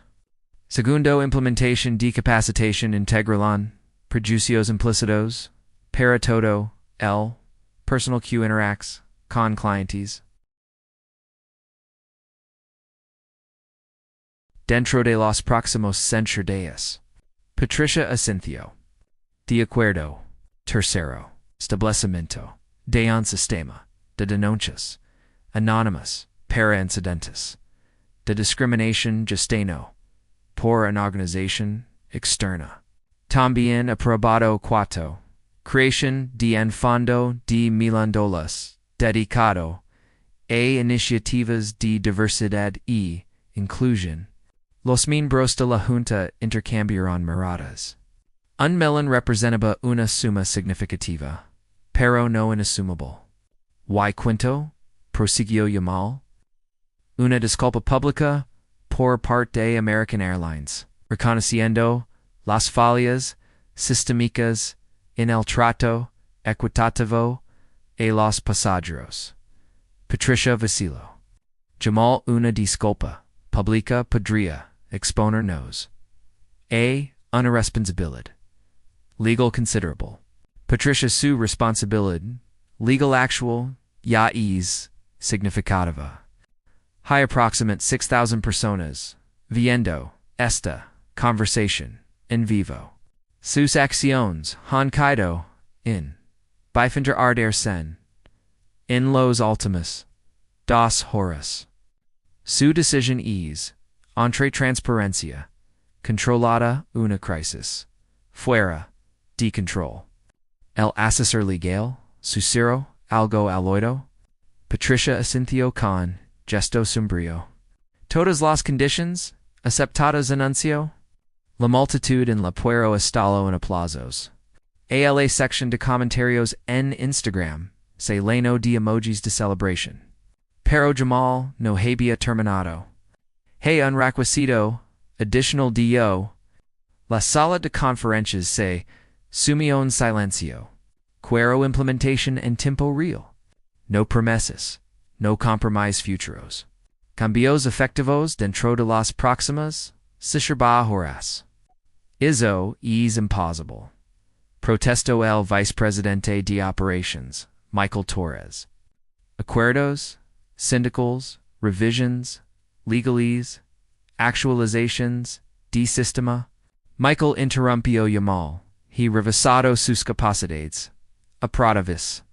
Segundo, implementación de capacitación integral, prejuicios implícitos, para todo el personal que interacts con clientes. Dentro de los próximos 100 días. Patricia Acincio. De acuerdo. Tercero. Establecimiento de un sistema de denuncias anónimas para incidentes de discriminación gestado por una organización externa. También aprobado 4. Creación de un fondo de $1,000,000 dedicado a iniciativas de diversidad y inclusión. Los miembros de la Junta intercambiaron miradas. Un millón representaba una suma significativa, pero no inasumable. Y quinto, prosiguió Yamal, una disculpa pública por parte de American Airlines, reconociendo las fallas sistémicas en el trato equitativo a los pasajeros. Patricia Vacilo. Jamal, una disculpa pública podría exponernos a una responsabilidad legal considerable. Patricia, su responsabilidad legal actual ya es significativa. Hay aproximate 6,000 personas viendo esta conversación en vivo. Sus acciones han caído en bifinder ardersen en los últimos 2 horas. Su decisión es entre transparencia controlada una crisis fuera de control. El asesor legal susurró algo al oído. Patricia asintió con gesto sombrío. Todas las condiciones aceptadas anunció. La multitud en la puero estalló en aplausos. A la sección de comentarios en Instagram se llenó de emojis de celebración. Pero Jamal no había terminado. Hey un requisito additional dio. La sala de conferencias se sumió en silencio. Quiero implementación en tiempo real. No promesas. No compromise futuros. Cambios efectivos dentro de las próximas 6 horas. Eso es imposible. Protestó el vicepresidente de operations, Michael Torres. Acuerdos, sindicals, revisions, legalese, actualizations, de sistema. Michael interrumpió Yamal. He revisado sus capacidades. Aprodavis.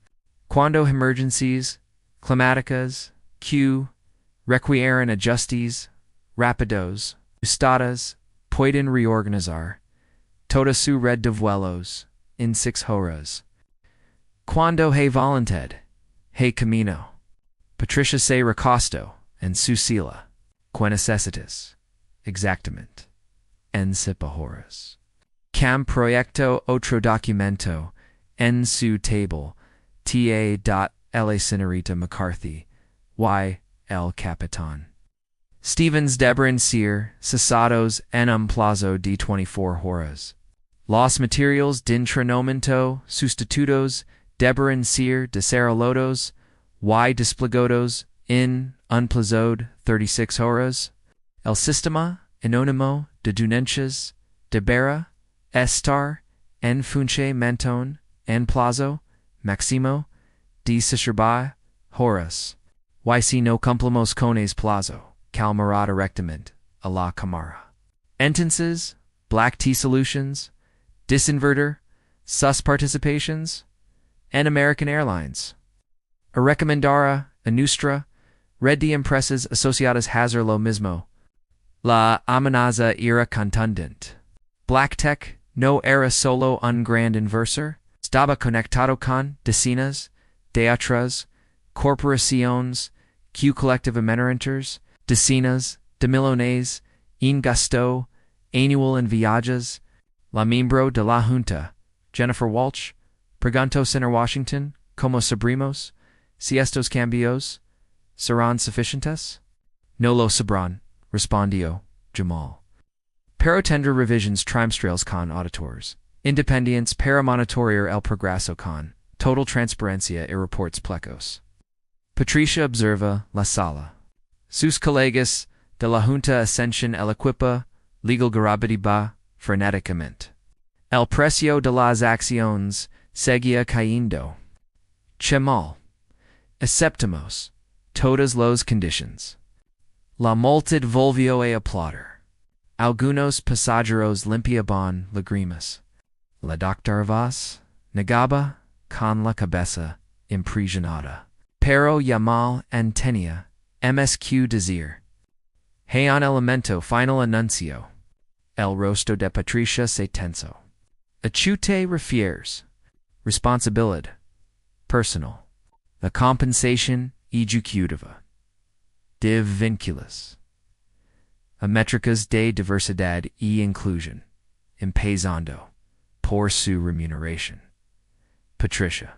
Cuando emergencias climáticas, Q, requieren ajustes, rapidos, ustadas, pueden reorganizar, toda su red de vuelos, en 6 horas. Cuando hay voluntad, hay camino. Patricia se recostó en su silla, que necesitas, exactamente, en 7 horas. Cam proyecto otro documento en su table, ta.la señorita McCarthy, y el capitán. Stevens debren ser cesados en un plazo de 24 horas. Los materiales de entrenamiento sustitutos deberen ser desarrollados y desplegados en un plazo de 36 horas. El sistema anónimo de donencias deberá estar en funcionamiento en plazo máximo de 60 horas. Y si no cumplimos con ese plazo, calmará directamente a la cámara. Entonces, Black Tea Solutions, Disinverter, sus participations, and American Airlines. A recomendara a nuestra red de empresas asociadas hacer lo mismo. La amenaza era contundente. Black Tech no era solo un gran inversor, estaba conectado con decenas de otras corporaciones que collectivamente decenas de millones en gasto anual en viajes. La miembro de la Junta, Jennifer Walsh, preguntó Senator Washington, ¿Cómo sabremos si estos cambios serán suficientes? No lo sabrán, respondió Jamal. Pero tendrá revisions trimestrales con auditores, independientes para monitorear el progreso con total transparencia y reports plecos. Patricia observa la sala. Sus colegas de la Junta ascension el equipo legal garabatiba frenéticamente. El precio de las acciones seguía cayendo. Chemal. Aceptamos todas las conditions. La multitud volvió a aplaudir. Algunos pasajeros limpiaban lágrimas. La doctora Vaz negaba con la cabeza impresionada. Pero Yamal and tenía MSQ decir. Hay un elemento final anuncio. El rostro de Patricia se tensó. Achute refieres. Responsabilidad. Personal. La compensación ejecutiva. De vínculos. A métricas de diversidad e inclusión. Empezando por su remuneración. Patricia.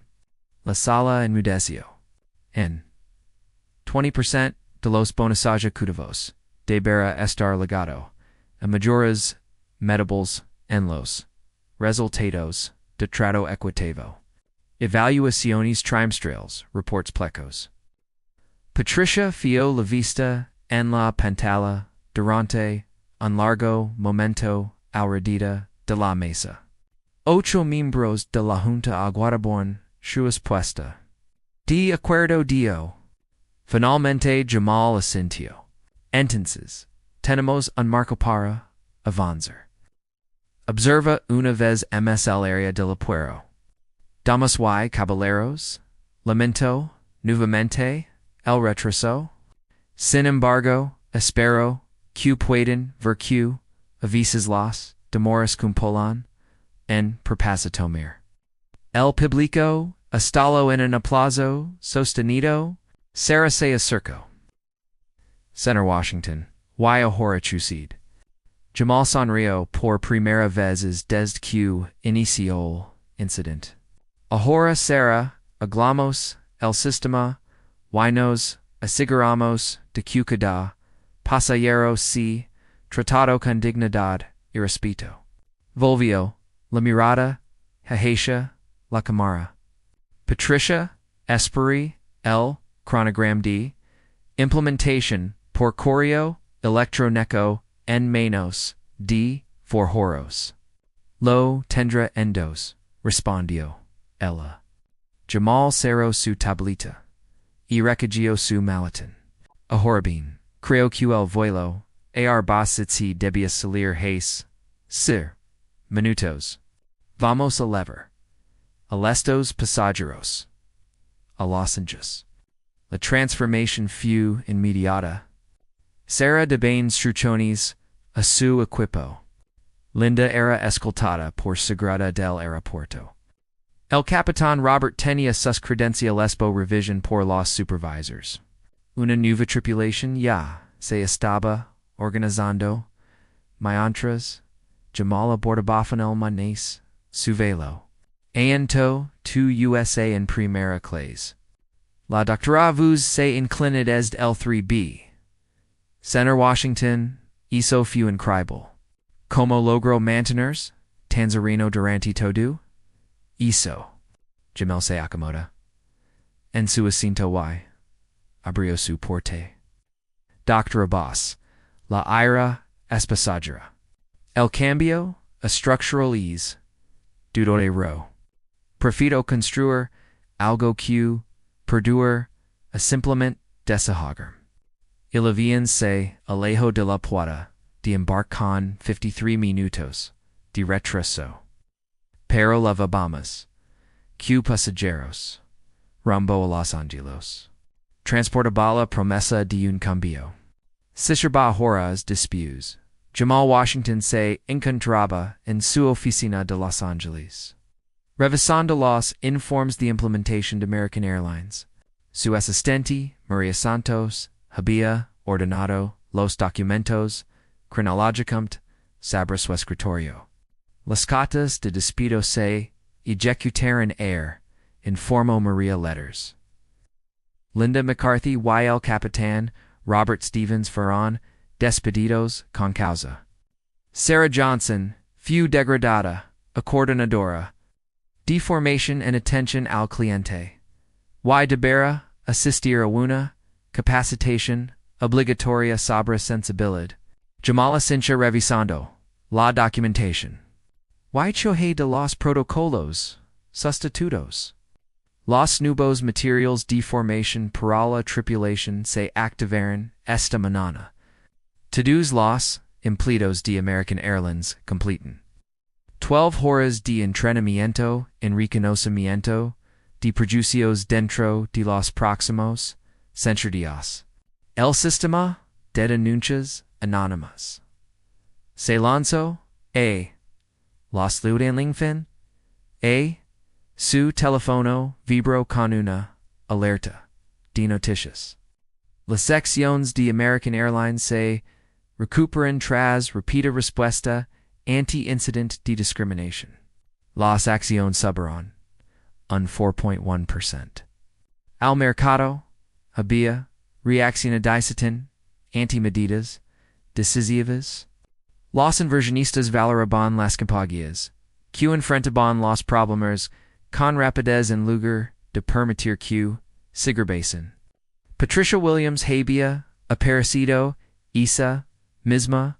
La sala enmudeció. En 20% de los bonos ejecutivos deberá estar ligado a mayores medibles en los resultados de trato equitativo. Evaluaciones trimestrales, reports plecos. Patricia fió la vista en la pantalla durante un largo momento alrededor de la mesa. 8 miembros de la Junta aguardaban su respuesta. De acuerdo dio. Finalmente Jamal asintió. Entonces, tenemos un marco para avanzar. Observa una vez más el área del puero. Damas y caballeros, lamento, nuevamente, el retraso. Sin embargo, espero que pueden ver que, a veces las demoras cumpolan en propósito. El público, estalo en un aplauso sostenido, será se acercó. Senator Washington, y ahora chucid. Jamal sonrió por primera vez desde que inició el incidente. Ahora será, hablamos, el sistema, y nos aseguramos de que cada pasajero se tratado con dignidad y respeto. Volvió, la mirada, hacia la cámara. Patricia, esperé, el cronograma de implementación por correo electrónico en menos de 4 horas. Lo tendrá en 2, respondió ella. Jamal cerró su tablita y recogió su maletín. Ahora bien, creo que el vuelo Arbacitsi debía salir hace minutos. Vamos a lever a estos pasajeros a Los Angeles. La transformación fue inmediata. Sarah de Baines Struchones, a su equipo. Linda era escoltada por Sagrada del Aeropuerto. El Capitán Robert tenía sus credenciales por revision por los supervisors. Una nueva tripulación ya se estaba organizando, mientras Jamal abordaba en el Manés, su velo. Anto tu USA en Primera Clase. La doctora vous se inclined desde el 3B. Center Washington, hizo few incredible. Como logró mantenerse, Tanzarino durante todo? Hizo. Jamel se acomoda. En su asiento y abrió su porte. Doctor Abbas. La ira es pasajera. El cambio, a structural ease. Dudore ro. Profito construir, algo que, perdure, a simplement desahogar. Il avión se alejo de la puerta, de embarcar 53 minutos, de retraso. Pero la vamos. Q pasajeros. Rumbo a Los Angeles. Transportabala promesa de un cambio. Sisherba horas después. Jamal Washington se encontraba en su oficina de Los Angeles. Revisando los informes de implementación de American Airlines. Su asistente, Maria Santos, había ordenado los documentos cronológicamente sobre su escritorio. Las cartas de despido se ejecutaron informó Maria Letters. Linda McCarthy y el Capitán Robert Stevens fueron despedidos con causa. Sarah Johnson, fue degradada, a coordinadora. Deformation and attention al cliente. Y deberá asistir a una capacitación obligatoria sobre sensibilidad. Jamala Sincha revisando la documentación. Y choje de los protocolos sustitutos. Los nuevos materials de formación para la tripulación se activaron esta mañana. Todos los empleados de American Airlines completen 12 horas de entrenamiento en reconocimiento de perjuicios dentro de los próximos 100 días. El sistema de denuncias anónimas. Se lanzó los Ludenlingfen su teléfono vibró con una alerta de noticias. Las secciones de American Airlines se recuperan tras rápida respuesta anti-incident de discrimination. Las acciones subieron un 4.1%. Al mercado había reaccionado anti-medidas decisivas. Los inversionistas valoraban las compañías que enfrentaban los problemas con rapidez en lugar de permitir que sigrbasen. Patricia Williams había aparecido esa misma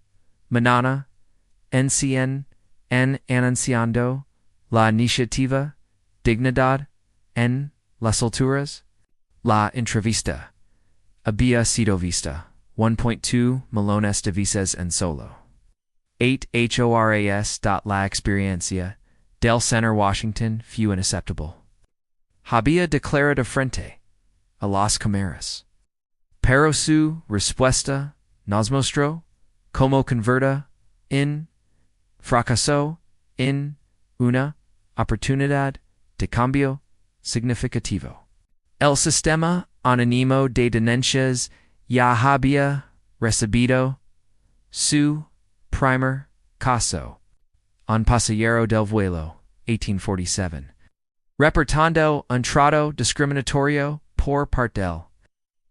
mañana en anunciando la iniciativa Dignidad en las alturas. La entrevista había sido vista 1.2 millones de veces en solo 8 horas. La experiencia del Center Washington fue inaceptable. Había declarado frente a las cámaras. Pero su respuesta nos mostró cómo convertía en fracaso en una oportunidad de cambio significativo. El sistema anónimo de denuncias ya había recibido su primer caso. Un pasajero del vuelo, 1847. Reportando un trato discriminatorio por parte del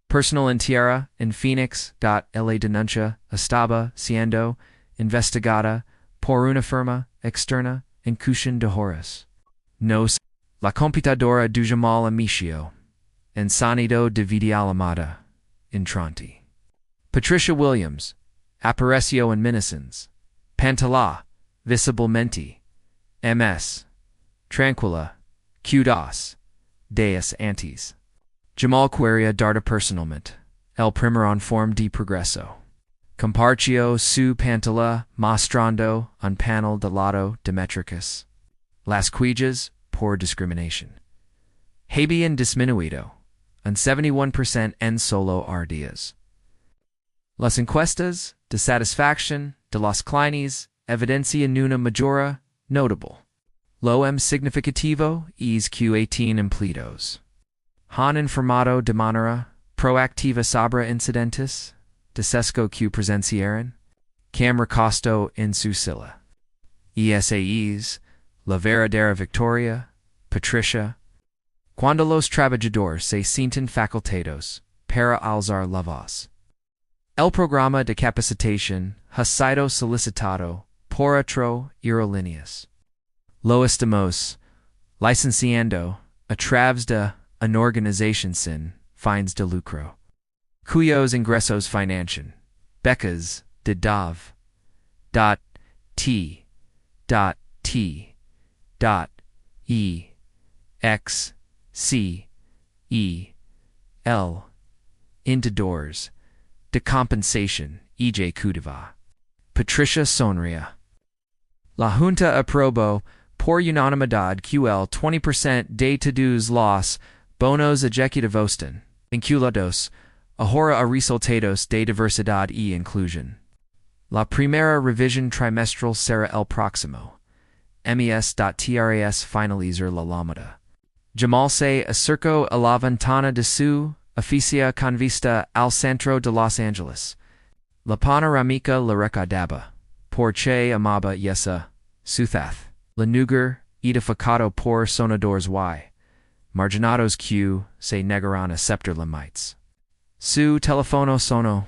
personal en tierra en Phoenix. La denuncia estaba siendo investigada por una firma externa en cuestión de horas. Nos, la computadora de Jamal Amicio, en sonido de videollamada, entrante. Patricia Williams, apareció en Minisons, Pantalá, visiblemente, MS, tranquila, Q2, Deus antes. Jamal quería darda personalmente, el primer informe de progreso. Compartió su pantalla mostrando un panel de lado de métricas. Las cuellas por discriminación. Habían disminuido un 71% en solo días. Las encuestas de satisfacción de los clientes evidencia una majora notable. Lo m significativo es Q18 empleados han informado de manera proactiva sobre incidentes de sesgo que presenciaron, cam recosto en su silla. ESAEs, la verdadera victoria, Patricia, cuando los trabajadores se sienten facultados para alzar la voz. El programa de capacitación ha sido solicitado por otro aerolíneas. Lo estamos licenciando a través de una organización sin fines de lucro, cuyos ingresos financian becas de dov.t.e.x.c.e.l. indicadores de compensación ejecutiva. Patricia sonría. La Junta aprobó por unanimidad QL 20% de todos los bonos ejecutivos vinculados ahora a resultados de diversidad y inclusión. La primera revisión trimestral será el próximo. mes.tras finalizar la llamada. Jamal se acercó a la ventana de su oficina con vista al centro de Los Angeles. La panorámica la recordaba, porque amaba esa ciudad. La lugar edificado por sonadores y marginados que se negaron a aceptar limits. Su teléfono sonó.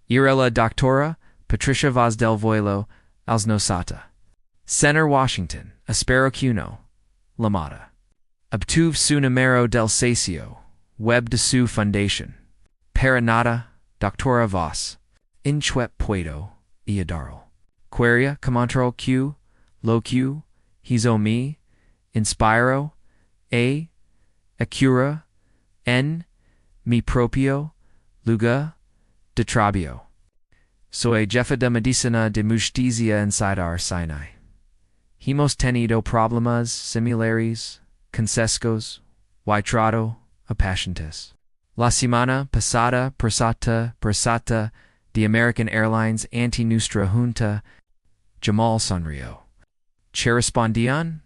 Era la doctora Patricia Vaz del Vuelo Azafata. Center Washington, espero que no. Llamada. Obtuve su número del sitio web de su fundación. Para nada, doctora Vaz. Inchuet puedo ayudarlo. Quería comentar que lo que hizo me inspiró a cura en mi propio lugar de trabajo. Soy jefe de medicina de justicia en Cedar Sinai. Hemos tenido problemas similares con sesgos y trato a pacientes. La semana pasada persata de American Airlines ante nuestra junta. Jamal sonrió. ¿Che respondían?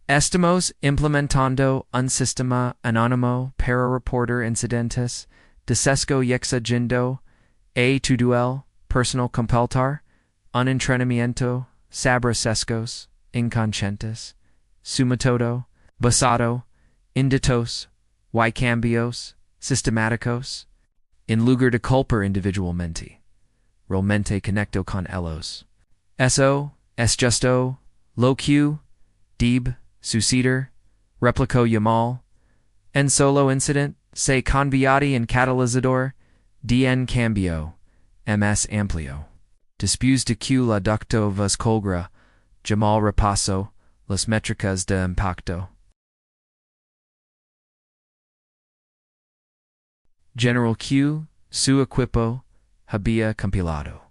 Estamos implementando un sistema anónimo para reportar incidentes de sesgo y exigiendo a todo el personal completar un entrenamiento sobre sesgos inconscientes, sumatodo, basado, inditos y cambios sistemáticos, en lugar de culpar individualmente, realmente conecto con ellos. Eso es justo lo que debe suceder, replicó Yamal. En solo incident se convierte en catalizador de en cambio más amplio. Después de que la doctora vos colgra, Jamal repasó las métricas de impacto. General Q, su equipo, había compilado.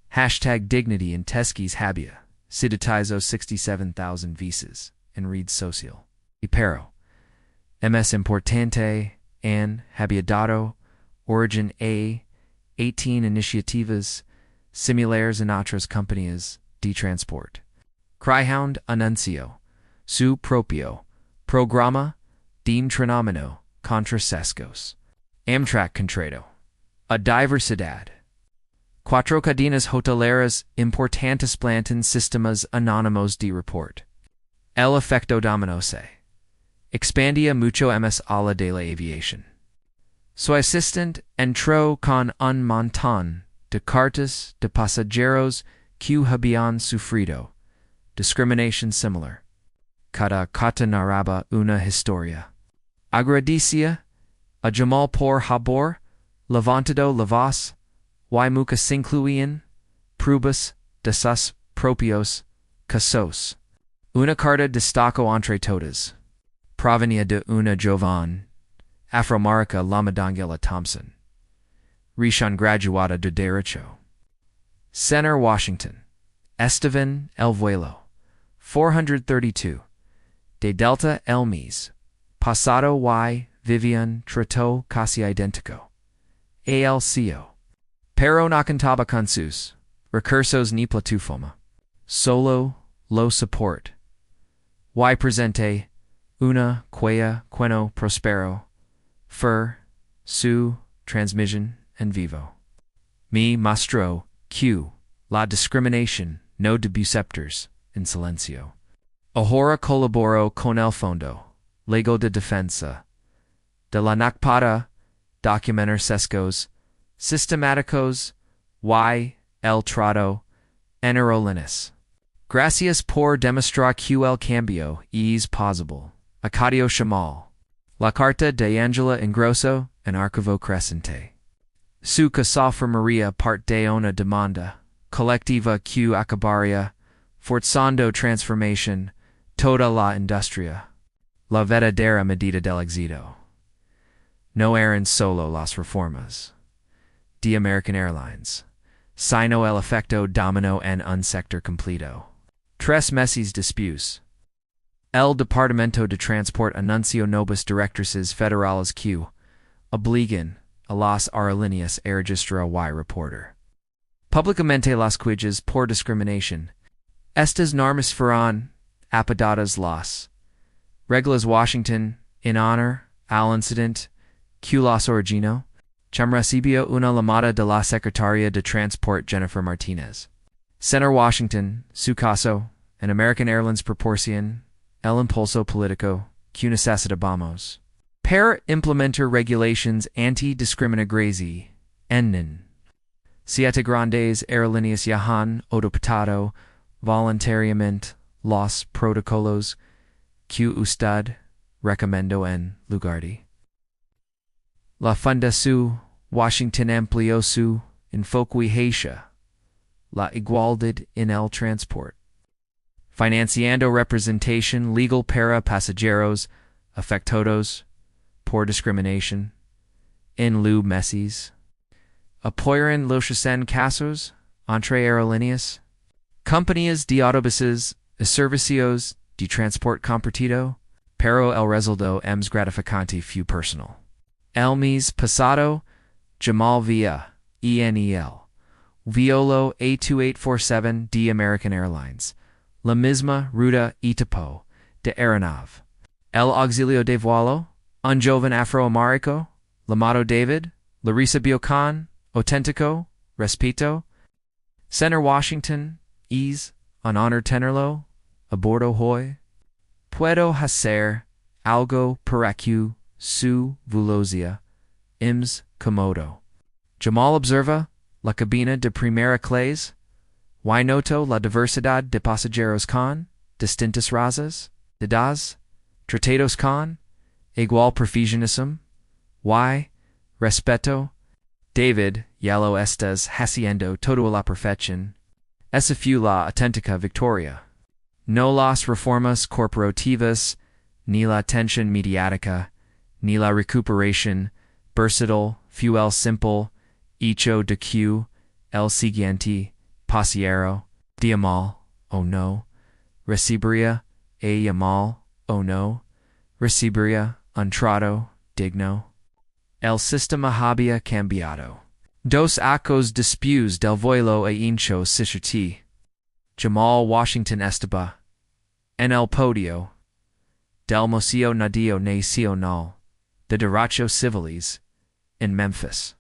Hashtag dignity en Teskis había, citatizo 67,000 visas en red social. Y pero, MS importante, en había dado origen a 18 iniciativas similares en otras compañías de transport. Greyhound anunció su propio programa de entrenamiento contra sesgos. Amtrak contrato a diversidad. Cuatro cadenas hoteleras importantes plantan sistemas anónimos de report. El efecto dominó se expandía mucho más ala de la aviación. Su asistente entró con un montón de cartas de pasajeros que habían sufrido discriminación similar. Cada carta narraba una historia. Agradecía a Jamal por haber levantado la voz y muchas incluían pruebas de sus propios casos. Una carta destacó entre todas. Provenía de una joven afroamérica llamada Daniela Thompson, recién graduada de Derecho. Center Washington, Esteban El Vuelo, 432, de Delta El Mes, pasado y Vivian trató casi idéntico. ALCO. Pero nakantaba consus, recursos ni platufoma. Solo, low support. Y presente, una, quea, queno, prospero. Fur, su, transmission, and vivo. Mi, mastro, q, la discrimination, no debuceptors, in silencio. Ahora colaboro con el fondo, lego de defensa, de la NACPADA, documentar sesgos, sistemáticos, y, el trato, enerolinis. Gracias por demostrar que el cambio es posible. Acadio Shamal. La carta de Angela Ingrosso en archivo crescente. Su casa Maria part de una demanda, colectiva que acabaria, forzando transformación, toda la industria. La verdadera medida del éxito. No eran solo las reformas de American Airlines, sino el efecto domino en un sector completo. 3 meses después, el Departamento de Transport anunció novas directrices federales que obligan a las aerolíneas a registrar y reporter públicamente las quejas por discriminación. Estas normas fueron apedadas las reglas Washington en honor al incidente que las originó. Cham recibió una llamada de la Secretaria de Transport Jennifer Martinez. Senator Washington, su caso, en American Airlines proporcion el impulso político que necesitamos para implementar regulations anti-discriminación en 7 grandes aerolíneas ya han adoptado voluntariamente los protocolos que usted recomendó en lugar de la Fundación Washington amplió su enfoque hacia la igualdad en el transport, financiando representación legal para pasajeros afectados por discriminación en los meses. Apoyaron los casos entre aerolíneas, compañías de autobuses y servicios de transport compartido, pero el resultado es gratificante fue personal. El mes pasado, Jamal via ENEL, violó A2847 de American Airlines, la misma ruta y tipo de aeronave. El auxilio de vuelo, un joven afroamérico, llamado David, lo recibió con auténtico respeto. Senator Washington, es un honor tenerlo a bordo hoy. Puedo hacer algo para que su velocidad es cómodo. Jamal observa la cabina de primera clase. Y noto la diversidad de pasajeros con distintas razas, edades, tratados con igual profesionalismo. Y respeto. David, ya lo estás haciendo todo a la perfección. Esa fue la auténtica victoria. No las reformas corporativas, ni la tensión mediática, ni la recuperación versátil fue el simple hecho de que el siguiente pasajero, Diamal, o no, recibiría a Yamal, o no, recibiría un trato digno. El sistema había cambiado. 2 acos después del vuelo a hincho Sisherti, Jamal Washington estaba en el podio del Museo Nacional de Derechos Civiles en Memphis,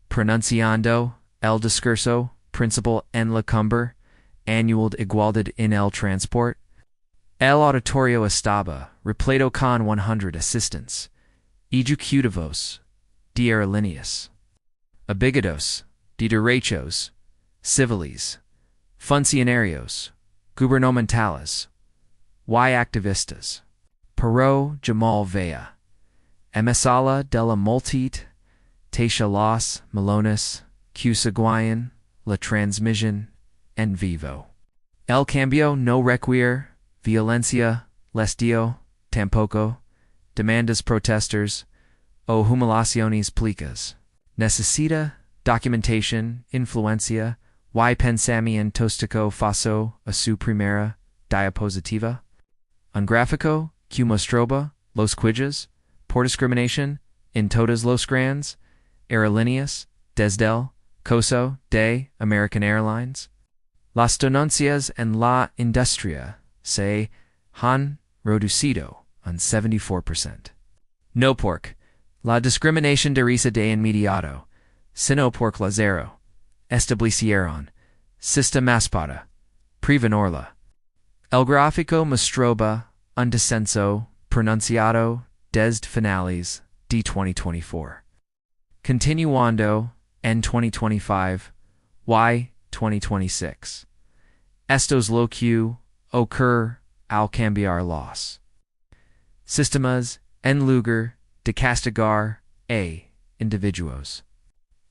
pronunciando el discurso principal en la cumbre anual de igualdad en el transport. El auditorio estaba repleto con 100 asistentes, ejecutivos de aerolíneas, abogados de derechos civiles, funcionarios gubernamentales y activistas. Pero Jamal vea, emisala de la multitud, techa los melones, que seguían la transmisión en vivo. El cambio no requiere violencia, les dio, tampoco, demandas protesters, o humillaciones públicas. Necesita documentación, influencia, y pensamiento tóxico faso a su primera diapositiva. Un gráfico que mostraba los quejas por discriminación en todas los grandes aerolíneas desde el Coso de American Airlines. Las donancias en la industria se han reducido un 74%. No pork. La discriminación de risa de inmediato, sino por la zero, establecieron, sistemaspada, prevenorla. El gráfico mostraba un descenso pronunciado desde finales de 2024. Continuando en 2025, y 2026. Estos lo que ocurre al cambiar los sistemas en lugar de castigar a individuos.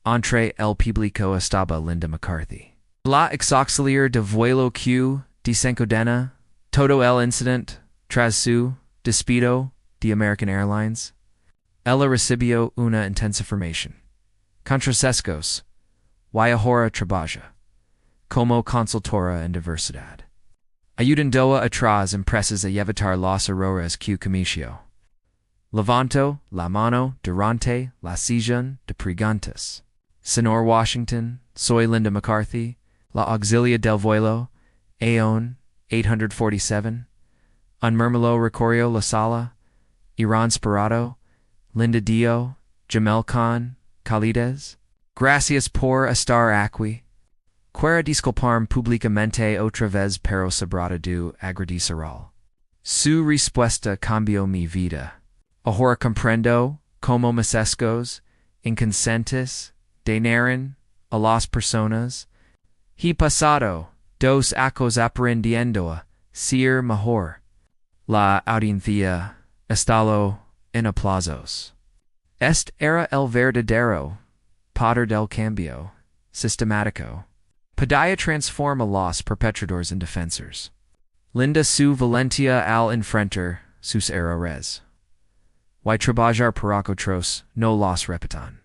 Entre el público estaba Linda McCarthy. La exauxiliar de vuelo que desencadena todo el incident tras su despido de American Airlines. Ella recibió una intensa formación. Contra sesgos, y ahora trabaja como consultora en diversidad, ayudando a otras empresas a evitar los errores que cometió. Levanto la mano durante la sesión de preguntas. Señor Washington, soy Linda McCarthy, la auxilia del vuelo, Aeon 847, un murmullo recorrió la sala, Irán Sperado, Linda Dio, Jamel Khan, Khalides. Gracias por estar aquí. Quiero disculparme públicamente otra vez pero sobrado de agradecerlo. Su respuesta cambió mi vida. Ahora comprendo cómo mesescos, inconscientes, denaren a las personas. He pasado 2 años aprendiendo a ser mejor. La audiencia estalo en aplausos. Este era el verdadero poder del cambio sistemático. Podía transforma los perpetradores en defensores. Linda su valentia al enfrentar sus errores. Y trabajar para otros no los repitan.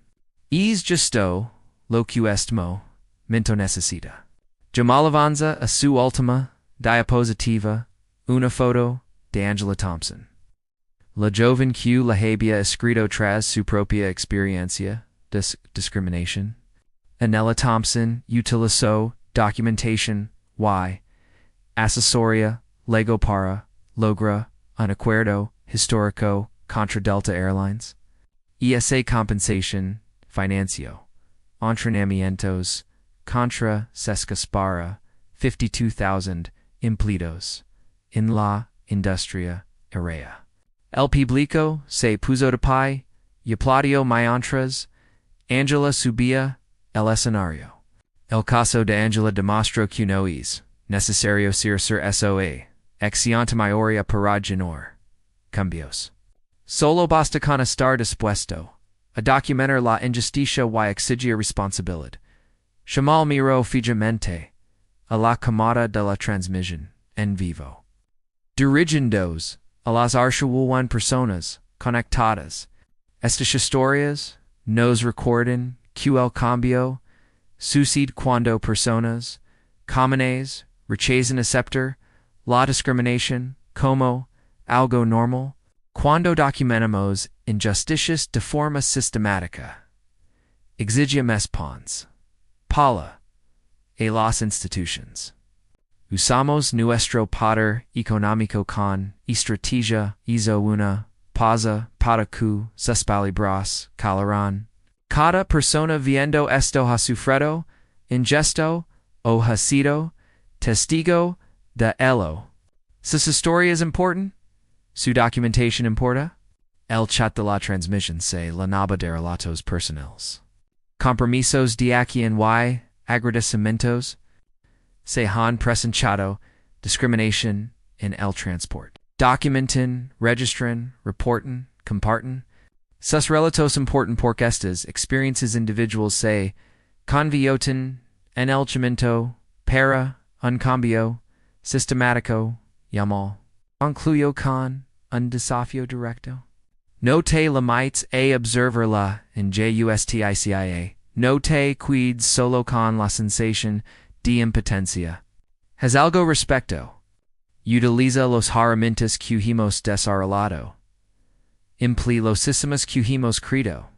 Es justo lo que este momento necesita. Jamal avanza a su última diapositiva, una foto de Angela Thompson. La joven que la había escrito tras su propia experiencia de discriminación. Anela Thompson utilizó documentation y asesoría legal para lograr un acuerdo histórico contra Delta Airlines. Esa compensación financió entrenamientos contra para 52,000 empleados en la industria aérea. El público se puso de pie y aplaudió mientras Angela subía el escenario. El caso de Angela demostró que no es necesario ser SOA, exigente mayoría para generar cambios. Solo basta con estar dispuesto a documentar la injusticia y exigir responsabilidad. Jamal miró fijamente a la cámara de la transmisión en vivo. Dirigiéndose a las 1 personas conectadas. Estas historias nos recuerdan que el cambio sucede cuando personas comunes rechazan aceptar la discriminación como algo normal. Cuando documentamos injusticias de forma sistemática, exigimos pons, pala, a las instituciones. Usamos nuestro poder económico con estrategia hizo una pausa para que sus palabras calarán. Cada persona viendo esto ha sufrido, ingesto o ha sido testigo de ello. ¿Sus historias importan? ¿Su documentación importa? El chat de la transmisión se llenaba de relatos personales. Compromisos de aquí en y agradecimientos se han presentado discriminación en el transporte. Documenten, registren, reporten, comparten. Sus relatos importan porque estas experiencias individuals se convierten en el cimiento para un cambio sistemático llamal. Concluyo con un desafío directo. No te limites a observarla en justicia. No te cuides solo con la sensación de impotencia. Haz algo respecto. Utiliza los herramientas que hemos desarrollado. Emplee los sistemas que hemos creado.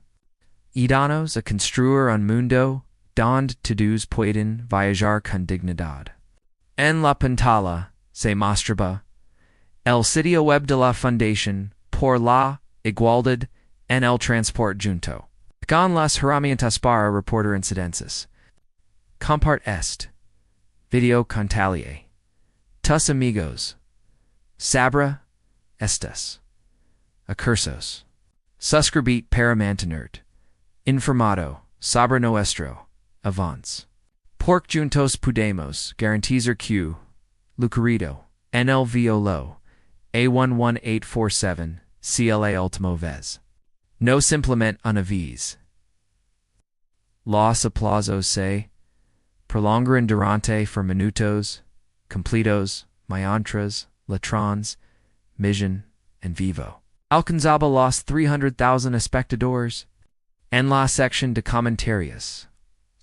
Y danos a construir un mundo donde todos pueden viajar con dignidad. En la pantalla se mostraba el sitio web de la Fundación por la Igualdad en el Transporte junto con las herramientas para reportar incidencias. Compart este video con tus amigos. Sabra estas acursos. Suscribit para mantenerte informado sobre nuestro avance. Porque juntos podemos garantizar que lo querido en el violo A11847 CLA última vez. No simplemente una vez. Los aplausos se prolongaron durante por minutos completos mientras latrons, mission, and vivo. Alcanzaba los 300,000 espectadores. En la sección de comentarios,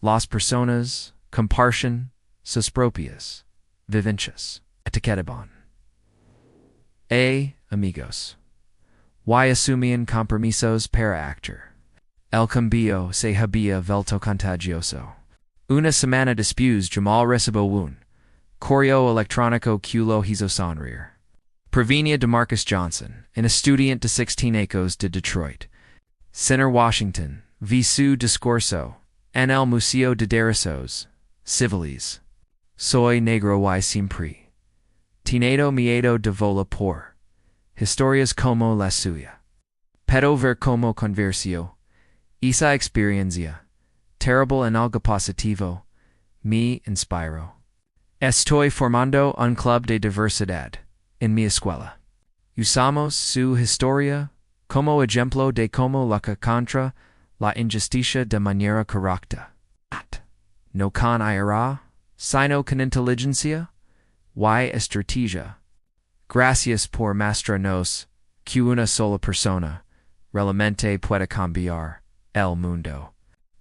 las personas comparten sus propias vivencias. Etiquetaban. Amigos. Y asumían compromisos para actuar. El cambio se había vuelto contagioso. Una semana después Jamal recibió un correo electrónico que lo hizo sonreír. Provenía de Marcus Johnson, un estudiante de 16 años de Detroit. Center Washington, vi su discurso en el Museo de Derechos Civiles. Soy negro y siempre tenido miedo de volar por historias como la suya. Pero ver como conversión, esa experiencia, terrible en algo positivo, me inspiró. Estoy formando un club de diversidad en mi escuela. Usamos su historia como ejemplo de cómo lucha contra la injusticia de manera correcta. No con ira, sino con inteligencia y estrategia. Gracias por mostrarnos que una sola persona realmente puede cambiar el mundo.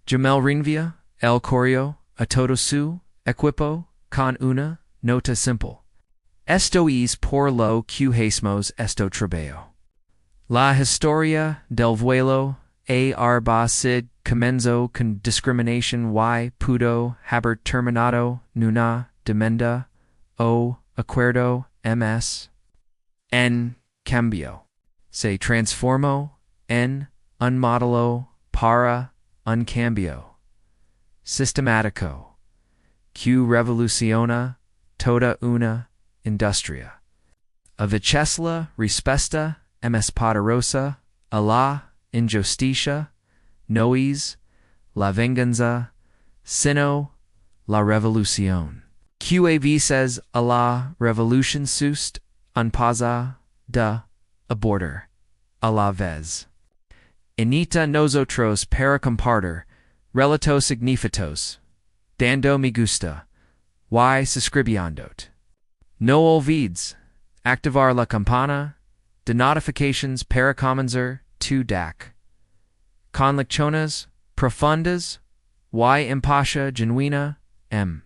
Jamel reenvía el correo a todo su equipo con una nota simple. Esto es por lo que hacemos este trabajo. La historia del vuelo A-Arbacid comenzó con discriminación y pudo haber terminado nuna demanda o acuerdo ms. En cambio, se transformó en un modelo para un cambio sistemático que revoluciona toda una industria. A la respuesta más poderosa a la injusticia no es la venganza, sino la revolución. Que a veces a la revolución sust un pasa de aborder a la vez. Inita nosotros para compartir relatos significados, dando me gusta, y suscribiéndote. No olvides activar la campana de notifications para comenzar tu DAC. Con lecciones profundas y empatía genuina, M.